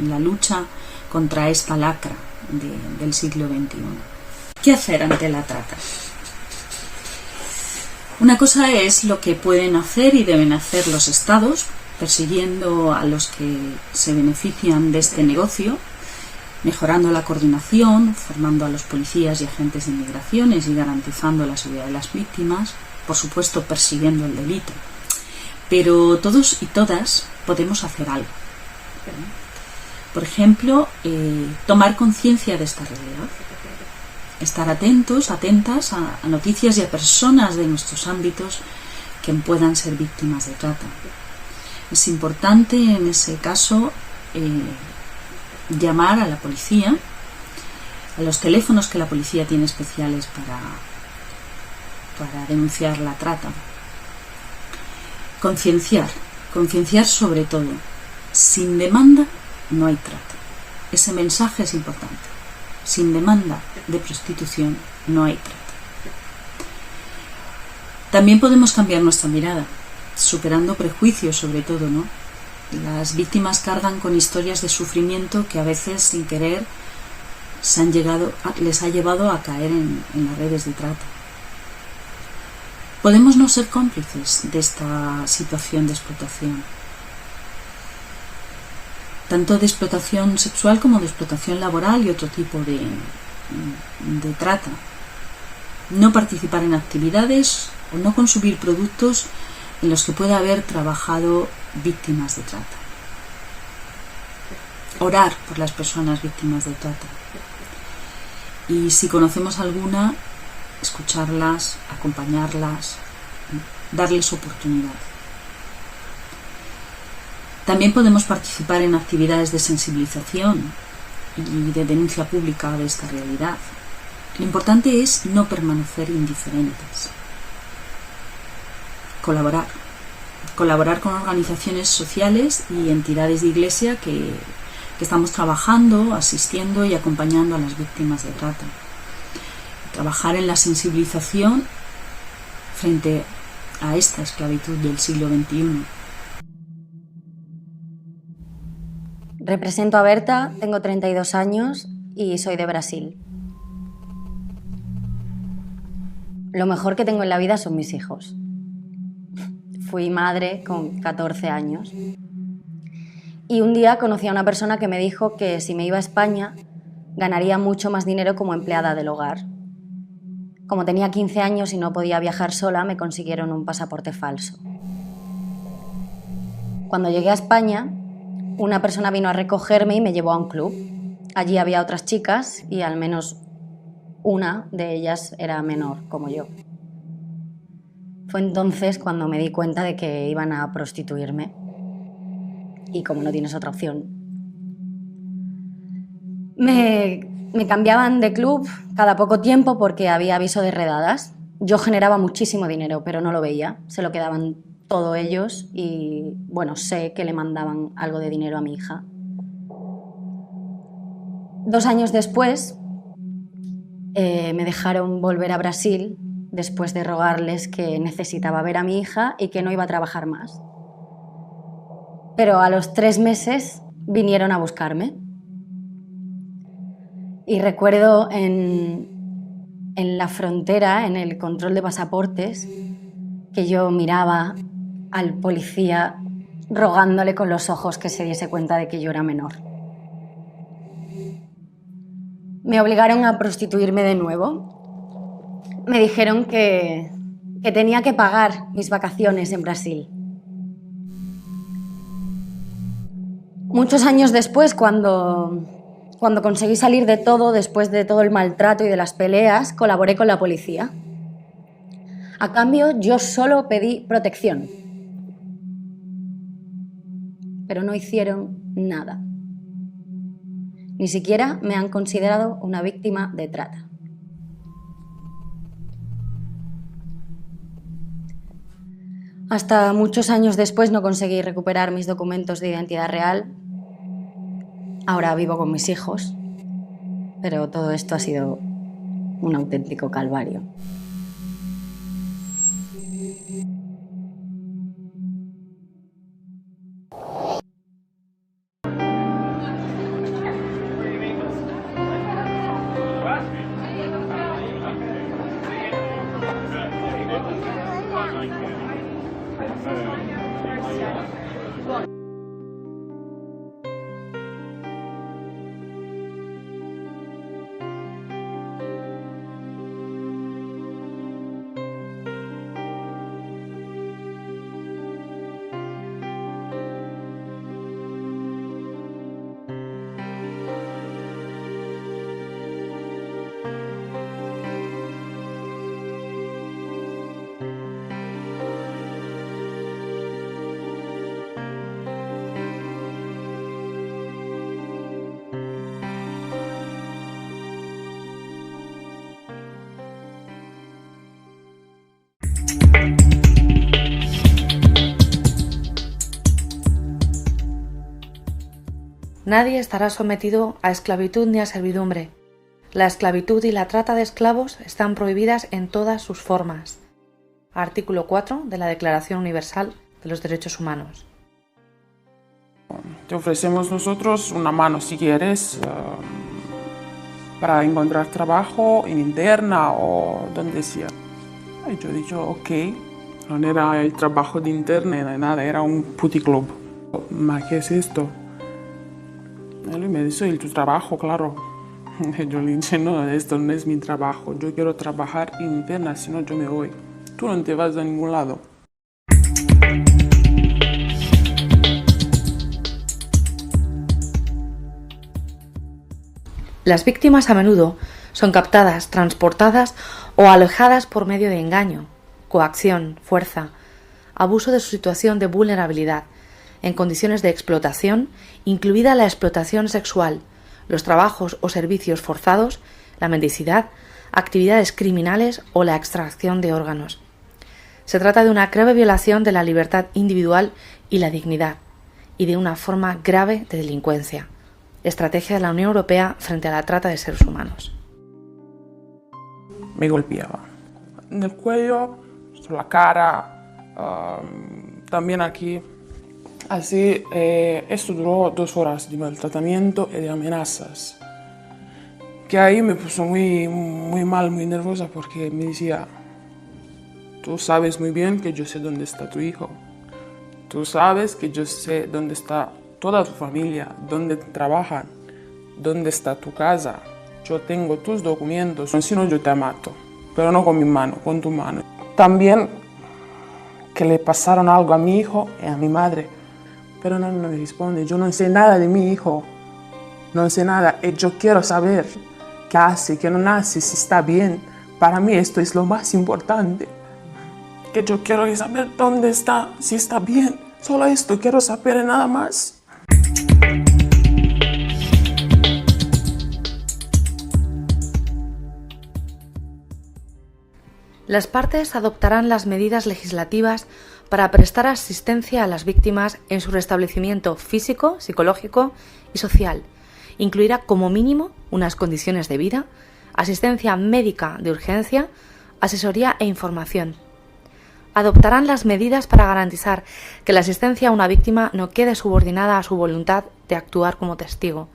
la lucha contra esta lacra del siglo XXI. ¿Qué hacer ante la trata? Una cosa es lo que pueden hacer y deben hacer los estados, persiguiendo a los que se benefician de este negocio, mejorando la coordinación, formando a los policías y agentes de inmigraciones y garantizando la seguridad de las víctimas, por supuesto persiguiendo el delito. Pero todos y todas podemos hacer algo. Por ejemplo, tomar conciencia de esta realidad. Estar atentos, atentas a noticias y a personas de nuestros ámbitos que puedan ser víctimas de trata. Es importante en ese caso llamar a la policía, a los teléfonos que la policía tiene especiales para denunciar la trata. Concienciar sobre todo. Sin demanda no hay trata. Ese mensaje es importante. Sin demanda de prostitución no hay trata. También podemos cambiar nuestra mirada, superando prejuicios sobre todo, ¿no? Las víctimas cargan con historias de sufrimiento que a veces sin querer les ha llevado a caer en las redes de trata. Podemos no ser cómplices de esta situación de explotación, tanto de explotación sexual como de explotación laboral y otro tipo de trata. No participar en actividades o no consumir productos en los que pueda haber trabajado víctimas de trata. Orar por las personas víctimas de trata. Y si conocemos alguna, escucharlas, acompañarlas, darles oportunidad. También podemos participar en actividades de sensibilización y de denuncia pública de esta realidad. Lo importante es no permanecer indiferentes. Colaborar con organizaciones sociales y entidades de iglesia que estamos trabajando, asistiendo y acompañando a las víctimas de trata. Trabajar en la sensibilización frente a esta esclavitud del siglo XXI. Represento a Berta, tengo 32 años y soy de Brasil. Lo mejor que tengo en la vida son mis hijos. Fui madre con 14 años y un día conocí a una persona que me dijo que si me iba a España ganaría mucho más dinero como empleada del hogar. Como tenía 15 años y no podía viajar sola, me consiguieron un pasaporte falso. Cuando llegué a España, una persona vino a recogerme y me llevó a un club. Allí había otras chicas y al menos una de ellas era menor, como yo. Fue entonces cuando me di cuenta de que iban a prostituirme. Y como no tienes otra opción. Me cambiaban de club cada poco tiempo porque había aviso de redadas. Yo generaba muchísimo dinero, pero no lo veía. Se lo quedaban todo ellos y, bueno, sé que le mandaban algo de dinero a mi hija. 2 años después, me dejaron volver a Brasil después de rogarles que necesitaba ver a mi hija y que no iba a trabajar más. Pero a los 3 meses vinieron a buscarme. Y recuerdo en la frontera, en el control de pasaportes, que yo miraba al policía rogándole con los ojos que se diese cuenta de que yo era menor. Me obligaron a prostituirme de nuevo. Me dijeron que tenía que pagar mis vacaciones en Brasil. Muchos años después, cuando conseguí salir de todo, después de todo el maltrato y de las peleas, colaboré con la policía. A cambio, yo solo pedí protección. Pero no hicieron nada. Ni siquiera me han considerado una víctima de trata. Hasta muchos años después no conseguí recuperar mis documentos de identidad real. Ahora vivo con mis hijos, pero todo esto ha sido un auténtico calvario. Nadie estará sometido a esclavitud ni a servidumbre. La esclavitud y la trata de esclavos están prohibidas en todas sus formas. Artículo 4 de la Declaración Universal de los Derechos Humanos. Te ofrecemos nosotros una mano si quieres para encontrar trabajo en interna o donde sea. Y yo he dicho, ok, no era el trabajo de interna, ni nada, era un puticlub. ¿Ma qué es esto? Él me dice, ¿y tu trabajo? Claro. Yo le dije, no, esto no es mi trabajo. Yo quiero trabajar interna, si no yo me voy. Tú no te vas a ningún lado. Las víctimas a menudo son captadas, transportadas o alojadas por medio de engaño, coacción, fuerza, abuso de su situación de vulnerabilidad, en condiciones de explotación, incluida la explotación sexual, los trabajos o servicios forzados, la mendicidad, actividades criminales o la extracción de órganos. Se trata de una grave violación de la libertad individual y la dignidad, y de una forma grave de delincuencia. Estrategia de la Unión Europea frente a la trata de seres humanos. Me golpeaba en el cuello, en la cara, también aquí. Así, esto duró 2 horas de maltratamiento y de amenazas. Que ahí me puso muy mal, muy nerviosa porque me decía, tú sabes muy bien que yo sé dónde está tu hijo. Tú sabes que yo sé dónde está toda tu familia, dónde trabajan. ¿dónde está tu casa? Yo tengo tus documentos, si no yo te mato, pero no con mi mano, con tu mano. También que le pasaron algo a mi hijo y a mi madre, pero no me responde. Yo no sé nada de mi hijo, no sé nada, y yo quiero saber qué hace, qué no hace, si está bien. Para mí esto es lo más importante, que yo quiero saber dónde está, si está bien. Solo esto quiero saber, nada más. Las partes adoptarán las medidas legislativas para prestar asistencia a las víctimas en su restablecimiento físico, psicológico y social. Incluirá como mínimo unas condiciones de vida, asistencia médica de urgencia, asesoría e información. Adoptarán las medidas para garantizar que la asistencia a una víctima no quede subordinada a su voluntad de actuar como testigo.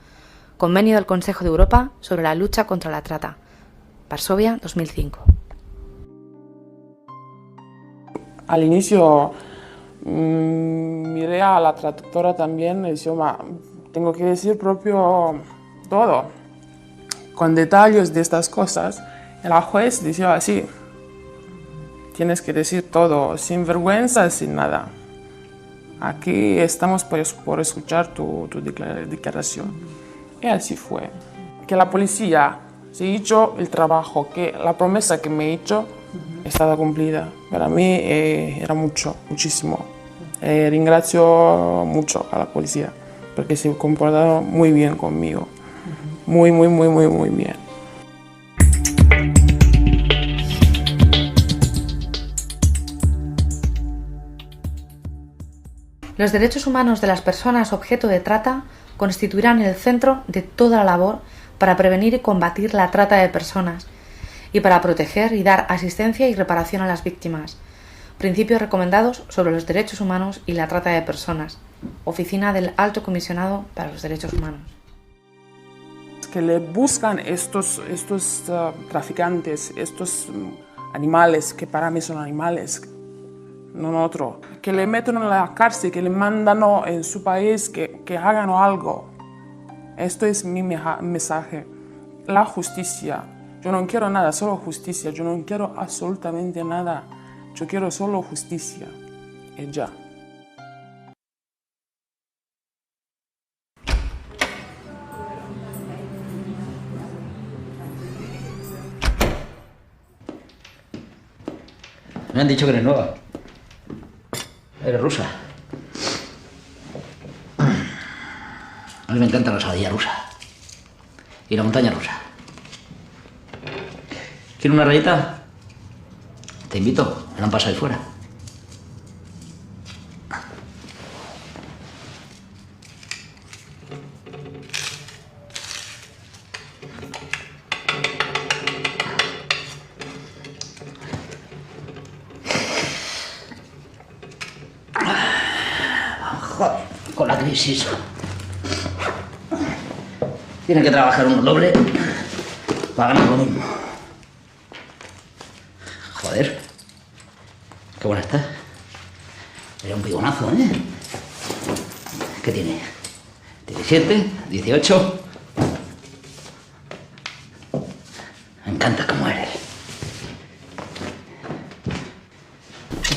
Convenio del Consejo de Europa sobre la lucha contra la trata. Varsovia, 2005. Al inicio miré a la traductora también y decía, tengo que decir propio todo, con detalles de estas cosas. Y la juez decía así, tienes que decir todo, sin vergüenza, sin nada. Aquí estamos por escuchar tu declaración. Y así fue. Que la policía se hizo el trabajo, que la promesa que me he hecho estaba cumplida. Para mí era muchísimo. Ringrazio mucho a la policía porque se comportaron muy bien conmigo. Muy bien. Los derechos humanos de las personas objeto de trata constituirán el centro de toda la labor para prevenir y combatir la trata de personas y para proteger y dar asistencia y reparación a las víctimas. Principios recomendados sobre los derechos humanos y la trata de personas. Oficina del Alto Comisionado para los Derechos Humanos. Que le buscan estos traficantes, estos animales que para mí son animales, no otro. Que le meten en la cárcel, que le mandan en su país, que hagan algo. Esto es mi mensaje. La justicia. Yo no quiero nada, solo justicia. Yo no quiero absolutamente nada. Yo quiero solo justicia. Y ya. Me han dicho que eres nueva. Eres rusa. A mí me encanta la saladilla rusa. Y la montaña rusa. ¿Quieres una rayita? Te invito, me la han pasado ahí fuera. Joder, con la crisis. Tiene que trabajar uno doble para ganar lo mismo. Joder, qué buena está. Era un bigonazo, ¿eh? ¿Qué tiene? 17, 18. Me encanta cómo eres.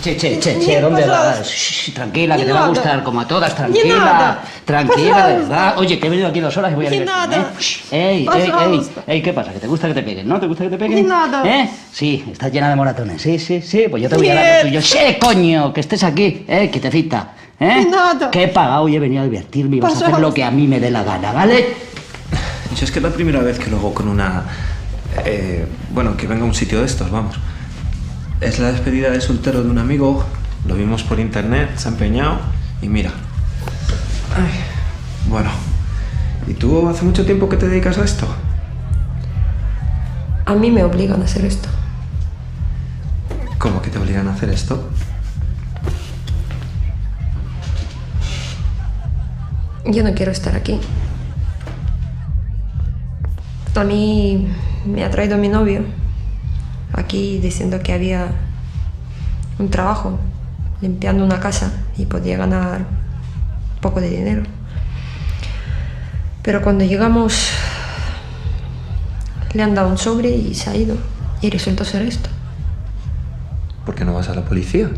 Che, ¿dónde vas? Shh, tranquila, que te va a gustar, como a todas, tranquila. Tranquila, de verdad. Oye, que he venido aquí 2 horas y voy a divertirme, ¿eh? Ey, ¿qué pasa? ¿Que te gusta que te peguen? ¿No te gusta que te peguen? ¿Eh? Sí, estás llena de moratones. Sí, pues yo te voy a dar lo tuyo. ¡Sí, coño! Que estés aquí, quietecita. Que he pagado y he venido a divertirme y vas a hacer lo que a mí me dé la gana, ¿vale? Yo es que es la primera vez que lo hago con una... bueno, que venga a un sitio de estos, vamos. Es la despedida de soltero de un amigo, lo vimos por internet, se ha empeñado y mira. Ay, bueno, ¿y tú hace mucho tiempo que te dedicas a esto? A mí me obligan a hacer esto. ¿Cómo que te obligan a hacer esto? Yo no quiero estar aquí. A mí me ha traído mi novio aquí diciendo que había un trabajo limpiando una casa y podía ganar un poco de dinero. Pero cuando llegamos, le han dado un sobre y se ha ido. Y resultó ser esto. ¿Por qué no vas a la policía?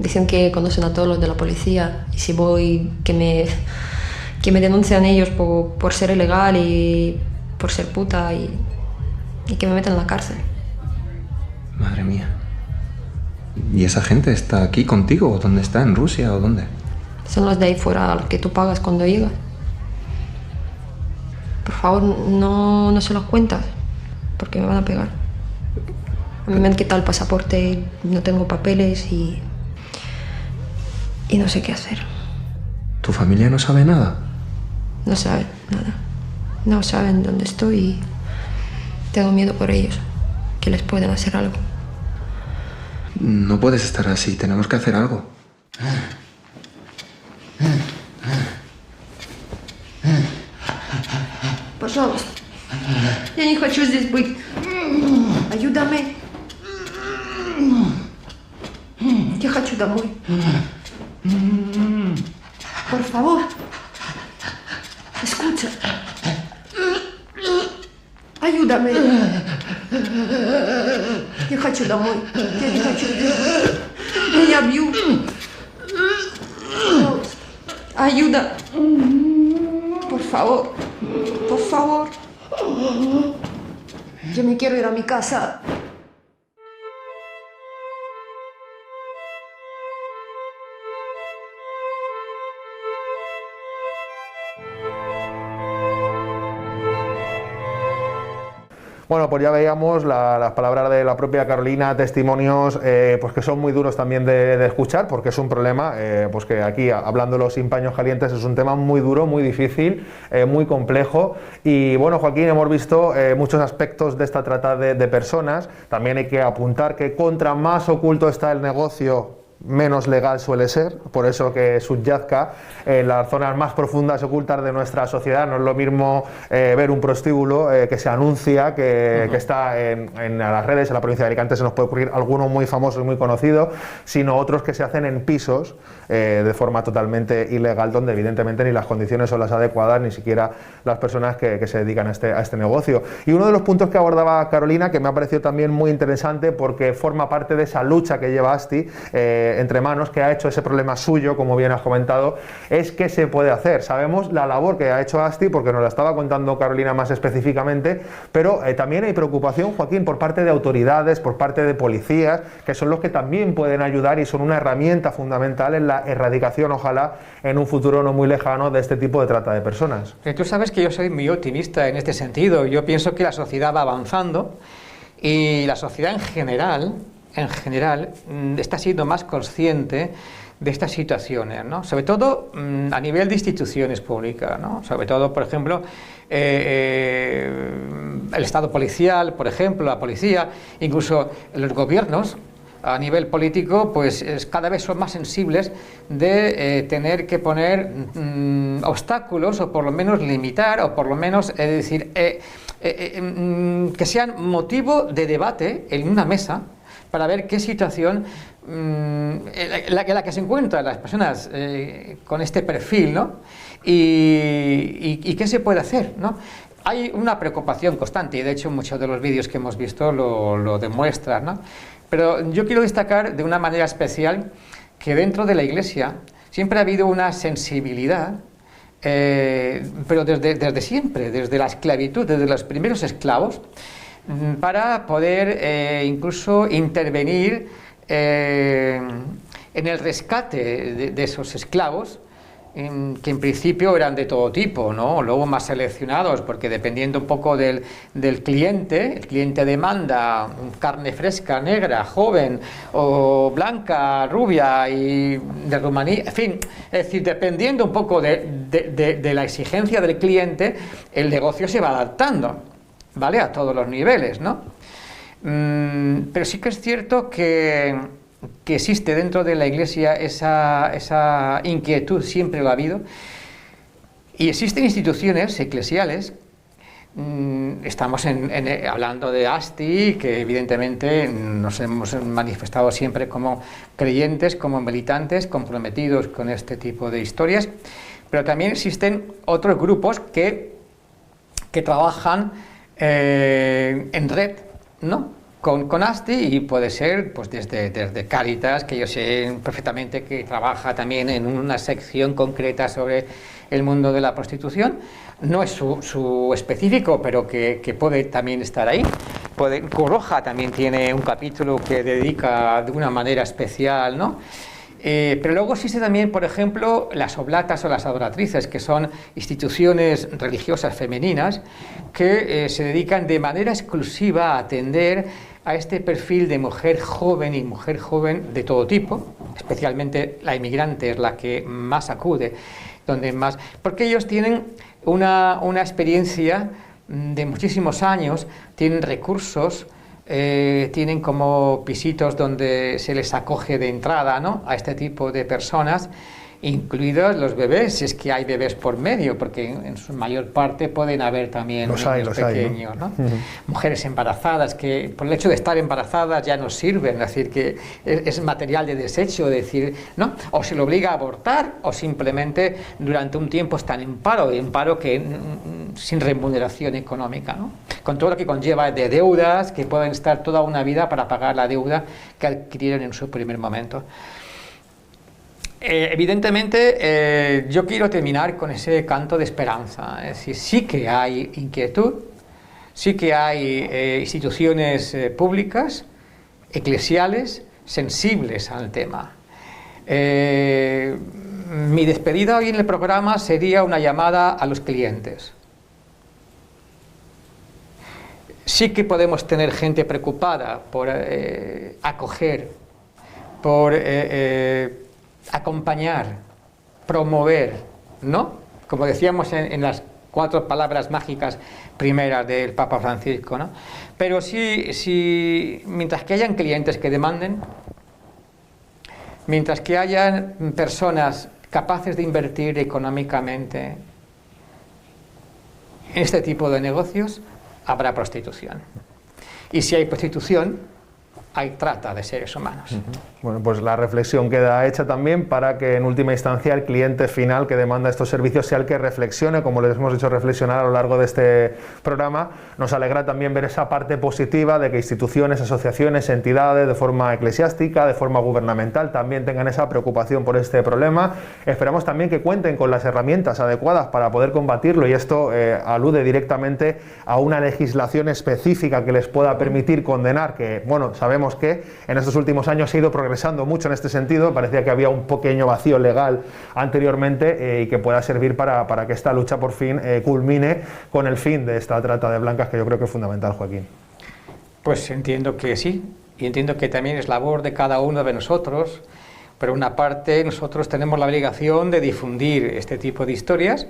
Dicen que conocen a todos los de la policía y si voy, que me denuncian ellos por ser ilegal y por ser puta y que me meten en la cárcel. Madre mía. ¿Y esa gente está aquí contigo? ¿O dónde está? ¿En Rusia o dónde? Son los de ahí fuera a los que tú pagas cuando llegas. Por favor, no se los cuentas, porque me van a pegar. A mí me han quitado el pasaporte, no tengo papeles y no sé qué hacer. ¿Tu familia no sabe nada? No saben nada. No saben dónde estoy y tengo miedo por ellos, que les pueden hacer algo. No puedes estar así, tenemos que hacer algo. Пожалуйста. Я не хочу здесь быть. Ayúdame. Я хочу домой. Por favor. Escucha. Ayúdame. Я хочу домой. Я не хочу здесь. Меня бьют. Пожалуйста. Ayuda. Por favor. Por favor. Yo me quiero ir a mi casa. Bueno, pues ya veíamos las palabras de la propia Carolina, testimonios pues que son muy duros también de escuchar, porque es un problema, pues que aquí, hablándolo sin paños calientes, es un tema muy duro, muy difícil, muy complejo. Y bueno, Joaquín, hemos visto muchos aspectos de esta trata de personas. También hay que apuntar que contra más oculto está el negocio, menos legal suele ser, por eso que subyazca en las zonas más profundas y ocultas de nuestra sociedad. No es lo mismo ver un prostíbulo que se anuncia, que está en las redes. En la provincia de Alicante se nos puede ocurrir alguno muy famoso y muy conocido, sino otros que se hacen en pisos de forma totalmente ilegal, donde evidentemente ni las condiciones son las adecuadas, ni siquiera las personas que se dedican a este negocio. Y uno de los puntos que abordaba Carolina, que me ha parecido también muy interesante, porque forma parte de esa lucha que lleva Asti entre manos, que ha hecho ese problema suyo, como bien has comentado, es qué se puede hacer. Sabemos la labor que ha hecho Asti, porque nos la estaba contando Carolina más específicamente, pero también hay preocupación, Joaquín, por parte de autoridades, por parte de policías, que son los que también pueden ayudar y son una herramienta fundamental en la erradicación, ojalá, en un futuro no muy lejano, de este tipo de trata de personas. Tú sabes que yo soy muy optimista en este sentido. Yo pienso que la sociedad va avanzando y la sociedad en general está siendo más consciente de estas situaciones, ¿no? Sobre todo a nivel de instituciones públicas, ¿no? Sobre todo, por ejemplo, el Estado policial, por ejemplo, la policía, incluso los gobiernos a nivel político, pues cada vez son más sensibles de tener que poner obstáculos, o por lo menos limitar, o por lo menos decir que sean motivo de debate en una mesa, para ver qué situación la que se encuentran las personas con este perfil, ¿no? Y qué se puede hacer, ¿no? Hay una preocupación constante, y de hecho muchos de los vídeos que hemos visto lo demuestran, ¿no? Pero yo quiero destacar de una manera especial que dentro de la Iglesia siempre ha habido una sensibilidad, pero desde siempre, desde la esclavitud, desde los primeros esclavos, para poder incluso intervenir en el rescate de esos esclavos, que en principio eran de todo tipo, ¿no? Luego más seleccionados, porque dependiendo un poco del cliente, el cliente demanda carne fresca, negra, joven, o blanca, rubia y de Rumanía, en fin, es decir, dependiendo un poco de la exigencia del cliente, el negocio se va adaptando, ¿vale? A todos los niveles, ¿no? Pero sí que es cierto que existe dentro de la Iglesia esa inquietud, siempre lo ha habido, y existen instituciones eclesiales. Estamos hablando de Asti, que evidentemente nos hemos manifestado siempre como creyentes, como militantes comprometidos con este tipo de historias, Pero también existen otros grupos que trabajan en red, ¿no? Con ASTI, y puede ser pues desde Cáritas, que yo sé perfectamente que trabaja también en una sección concreta sobre el mundo de la prostitución. No es su específico, pero que puede también estar ahí. Cruz Roja también tiene un capítulo que dedica de una manera especial, ¿no? Pero luego existe también, por ejemplo, las oblatas o las adoratrices, que son instituciones religiosas femeninas que se dedican de manera exclusiva a atender a este perfil de mujer joven y mujer joven de todo tipo, especialmente la inmigrante es la que más acude, porque ellos tienen una experiencia de muchísimos años, tienen recursos, tienen como pisitos donde se les acoge de entrada, ¿no?, a este tipo de personas, incluidos los bebés, si es que hay bebés por medio, porque en su mayor parte pueden haber también niños pequeños, ¿no? Mujeres embarazadas que por el hecho de estar embarazadas ya no sirven, es decir, que es material de desecho, decir, ¿no? O se le obliga a abortar o simplemente durante un tiempo están en paro que sin remuneración económica, ¿no? Con todo lo que conlleva de deudas, que pueden estar toda una vida para pagar la deuda que adquirieron en su primer momento. Evidentemente, yo quiero terminar con ese canto de esperanza, es decir, sí que hay inquietud, sí que hay instituciones públicas, eclesiales, sensibles al tema. Mi despedida hoy en el programa sería una llamada a los clientes. Sí que podemos tener gente preocupada por acoger, por acompañar, promover, ¿no? Como decíamos en las 4 palabras mágicas primeras del Papa Francisco, ¿no? Pero sí, mientras que hayan clientes que demanden, mientras que hayan personas capaces de invertir económicamente en este tipo de negocios, habrá prostitución. Y si hay prostitución, hay trata de seres humanos. Bueno, pues la reflexión queda hecha también para que en última instancia el cliente final que demanda estos servicios sea el que reflexione, como les hemos hecho reflexionar a lo largo de este programa. Nos alegra también ver esa parte positiva de que instituciones, asociaciones, entidades de forma eclesiástica, de forma gubernamental también tengan esa preocupación por este problema. Esperamos también que cuenten con las herramientas adecuadas para poder combatirlo, y esto alude directamente a una legislación específica que les pueda permitir condenar, que bueno, sabemos que en estos últimos años se ha ido progresando mucho en este sentido. Parecía que había un pequeño vacío legal anteriormente y que pueda servir para que esta lucha por fin culmine con el fin de esta trata de blancas, que yo creo que es fundamental, Joaquín. Pues entiendo que sí, y entiendo que también es labor de cada uno de nosotros. Por una parte, nosotros tenemos la obligación de difundir este tipo de historias,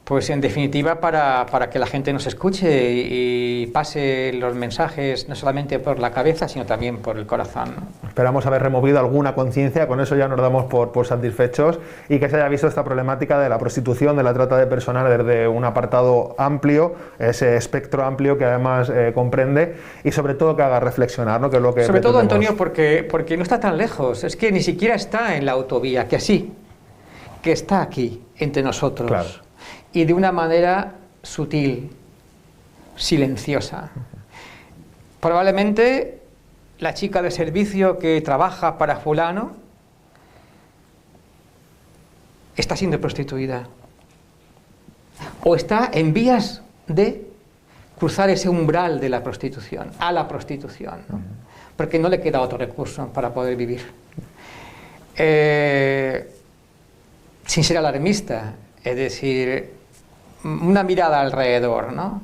pues en definitiva para que la gente nos escuche y pase los mensajes no solamente por la cabeza, sino también por el corazón, ¿no? Esperamos haber removido alguna conciencia, con eso ya nos damos por satisfechos, y que se haya visto esta problemática de la prostitución, de la trata de personas desde un apartado amplio, ese espectro amplio que además comprende, y sobre todo que haga reflexionar, ¿no? Que es lo que sobre todo, Antonio, porque no está tan lejos, es que ni siquiera está en la autovía, que está aquí, entre nosotros. Claro. Y de una manera sutil, silenciosa. Probablemente la chica de servicio que trabaja para fulano está siendo prostituida. O está en vías de cruzar ese umbral de la prostitución, a la prostitución, ¿no? Porque no le queda otro recurso para poder vivir. Sin ser alarmista, es decir, una mirada alrededor, ¿no?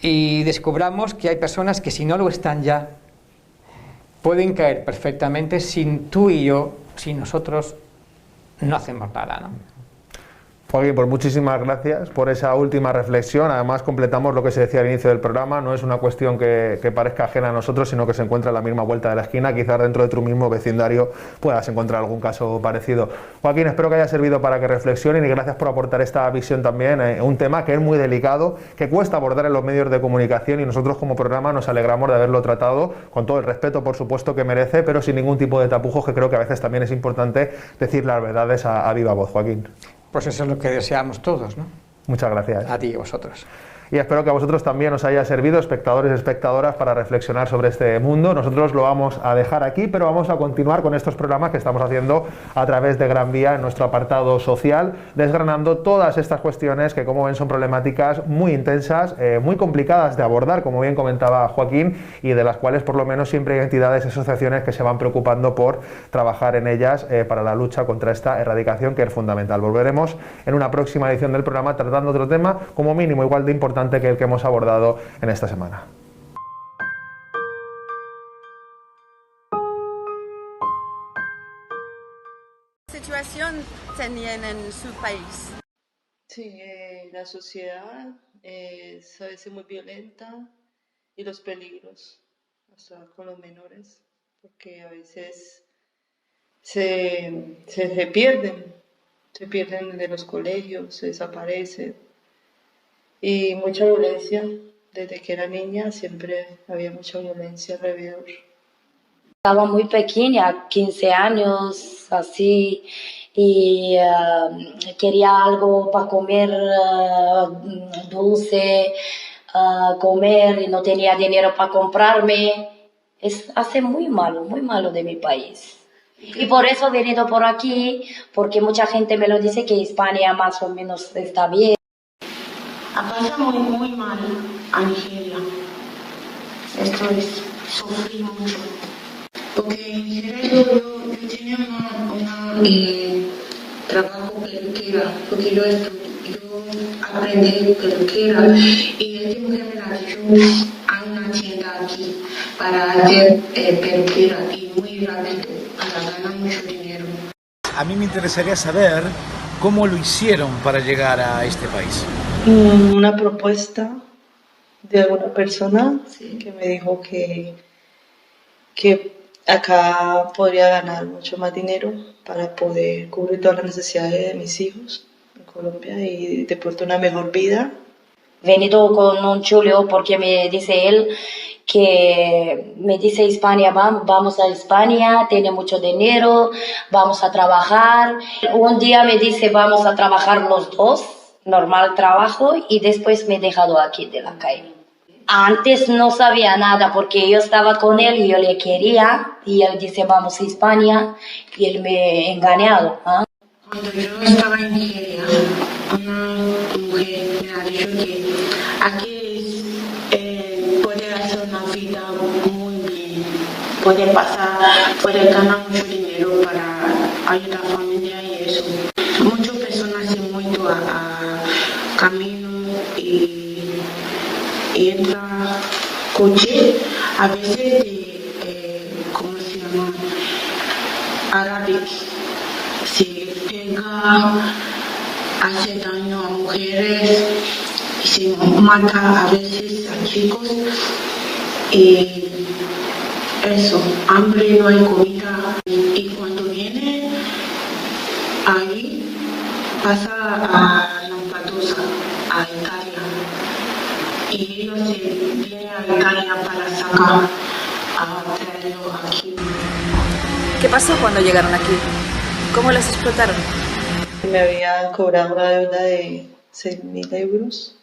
Y descubramos que hay personas que, si no lo están ya, pueden caer perfectamente sin tú y yo, sin nosotros no hacemos nada, ¿no? Joaquín, pues muchísimas gracias por esa última reflexión. Además, completamos lo que se decía al inicio del programa. No es una cuestión que parezca ajena a nosotros, sino que se encuentra a la misma vuelta de la esquina. Quizás dentro de tu mismo vecindario puedas encontrar algún caso parecido. Joaquín, espero que haya servido para que reflexionen, y gracias por aportar esta visión también. Un tema que es muy delicado, que cuesta abordar en los medios de comunicación, y nosotros como programa nos alegramos de haberlo tratado con todo el respeto, por supuesto, que merece, pero sin ningún tipo de tapujos, que creo que a veces también es importante decir las verdades a viva voz. Joaquín. Pues eso es lo que deseamos todos, ¿no? Muchas gracias. A ti y a vosotros. Y espero que a vosotros también os haya servido, espectadores y espectadoras, para reflexionar sobre este mundo. Nosotros lo vamos a dejar aquí, pero vamos a continuar con estos programas que estamos haciendo a través de Gran Vía en nuestro apartado social, desgranando todas estas cuestiones que, como ven, son problemáticas muy intensas, muy complicadas de abordar, como bien comentaba Joaquín, y de las cuales por lo menos siempre hay entidades y asociaciones que se van preocupando por trabajar en ellas para la lucha contra esta erradicación, que es fundamental. Volveremos en una próxima edición del programa tratando otro tema como mínimo igual de importante que el que hemos abordado en esta semana. ¿Qué situación tenían en su país? Sí, la sociedad sabe ser muy violenta y los peligros, hasta con los menores, porque a veces se pierden de los colegios, se desaparecen. Y mucha violencia, desde que era niña siempre había mucha violencia alrededor. Estaba muy pequeña, 15 años, así, y quería algo para comer, dulce, comer, y no tenía dinero para comprarme. Hace muy malo de mi país. Y por eso he venido por aquí, porque mucha gente me lo dice que España más o menos está bien. Pasa muy mal a Nigeria. Esto es, sufrí mucho. Porque en Nigeria yo tenía un trabajo peluquera, porque yo aprendí peluquera y esta mujer me la dijo a una tienda aquí para hacer peluquera y muy rápido, para ganar mucho dinero. A mí me interesaría saber cómo lo hicieron para llegar a este país. Una propuesta de alguna persona que me dijo que acá podría ganar mucho más dinero para poder cubrir todas las necesidades de mis hijos en Colombia y de pronto una mejor vida. He venido con un chulo porque me dice él que me dice España, vamos a España, tiene mucho dinero, vamos a trabajar. Un día me dice vamos a trabajar los dos, normal trabajo, y después me he dejado aquí de la calle. Antes no sabía nada porque yo estaba con él y yo le quería y él dice vamos a España y él me ha engañado. Cuando yo estaba en Nigeria, una mujer me ha dicho que aquí puede hacer una vida muy bien, puede ganar mucho dinero para ayudar a la familia y eso. Muchas personas se han muerto a camino y entra coche, a veces ¿cómo se llama? Árabe, se pega, hace daño a mujeres y se mata a veces a chicos y eso, hambre, no hay comida y cuando viene ahí pasa a Lampedusa, a Italia. Y ellos vienen a Italia para sacar a traerlo aquí. ¿Qué pasó cuando llegaron aquí? ¿Cómo los explotaron? Me habían cobrado una deuda de 6.000 euros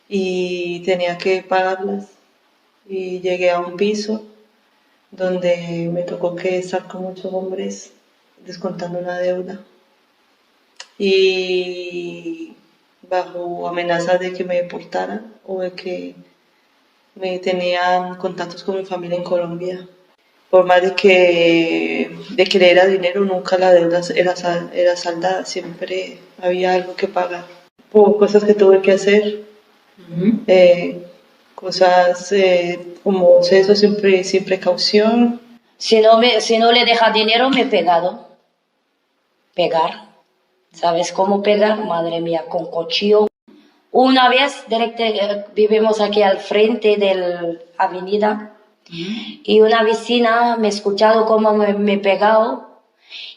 y tenía que pagarlas. Y llegué a un piso donde me tocó que estar con muchos hombres descontando una deuda. Y bajo amenaza de que me deportaran o de que me tenían contactos con mi familia en Colombia. Por más de que le era dinero, nunca la deuda era saldada, siempre había algo que pagar. Por cosas que tuve que hacer, cosas como eso sin precaución. Si no le deja dinero, me he pegado. Pegar. ¿Sabes cómo pegar? Madre mía, con cuchillo. Una vez, vivimos aquí al frente de la avenida, y una vecina me ha escuchado cómo me he pegado,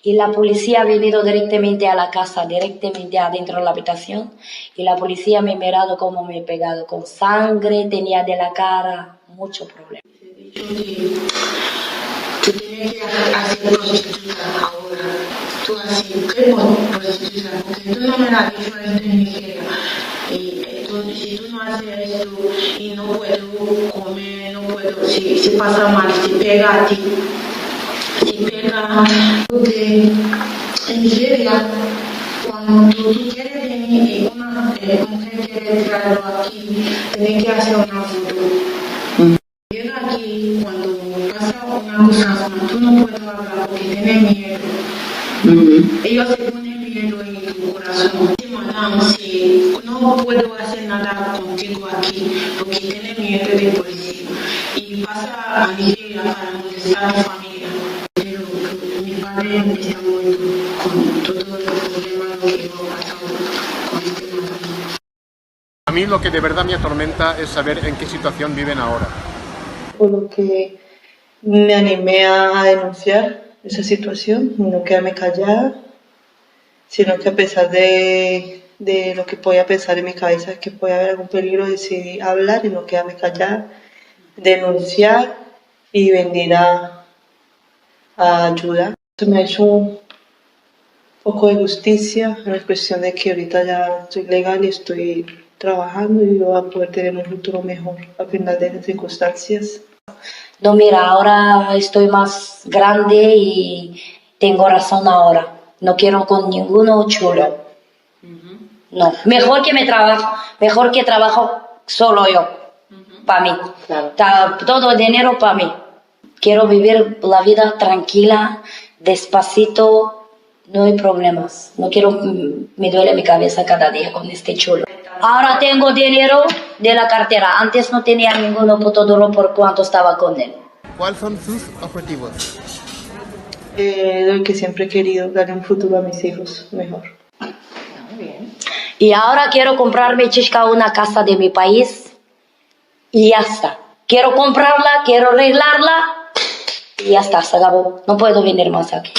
y la policía ha venido directamente a la casa, directamente adentro de la habitación, y la policía me ha mirado cómo me he pegado, con sangre, tenía de la cara, mucho problema. Tú tienes que hacer prostituta ahora. Tú actúa así, ¿qué prostitución? Porque tú no me lo has dicho esto en Nigeria. Y si tú no haces esto y no puedo comer, no puedo, si pasa mal, si pega a ti, si pega, porque en Nigeria, cuando tú quieres venir y una mujer quiere traerlo aquí, tienes que hacer una foto. Llega aquí, cuando pasa una cosa, tú no puedes hablar porque tienes miedo. Ellos se ponen miedo en tu corazón. Madame, si no puedo hacer nada contigo aquí porque tienes miedo de policía. Y pasa a Nigeria para molestar a mi familia. Pero mi padre está muerto con todo el problema que yo he pasado con este matrimonio. A mí lo que de verdad me atormenta es saber en qué situación viven ahora. Por lo que me animé a denunciar esa situación, no quedarme callada, sino que a pesar de lo que podía pensar en mi cabeza, que podía haber algún peligro, decidí hablar y no quedarme callada, denunciar y venir a ayuda. Esto me ha hecho un poco de justicia en la cuestión de que ahorita ya estoy legal y estoy trabajando y voy a poder tener un futuro mejor a final de las circunstancias. No, mira, ahora estoy más grande y tengo razón ahora. No quiero con ninguno chulo. No, mejor que trabajo solo yo, para mí. Todo el dinero para mí. Quiero vivir la vida tranquila, despacito, no hay problemas. No quiero, me duele mi cabeza cada día con este chulo. Ahora tengo dinero de la cartera. Antes no tenía ninguno puto duro por cuánto estaba con él. ¿Cuáles son sus objetivos? Lo que siempre he querido, darle un futuro a mis hijos mejor. Y ahora quiero comprarme, chica, una casa de mi país y ya está. Quiero comprarla, quiero arreglarla y ya está, se acabó. No puedo venir más aquí.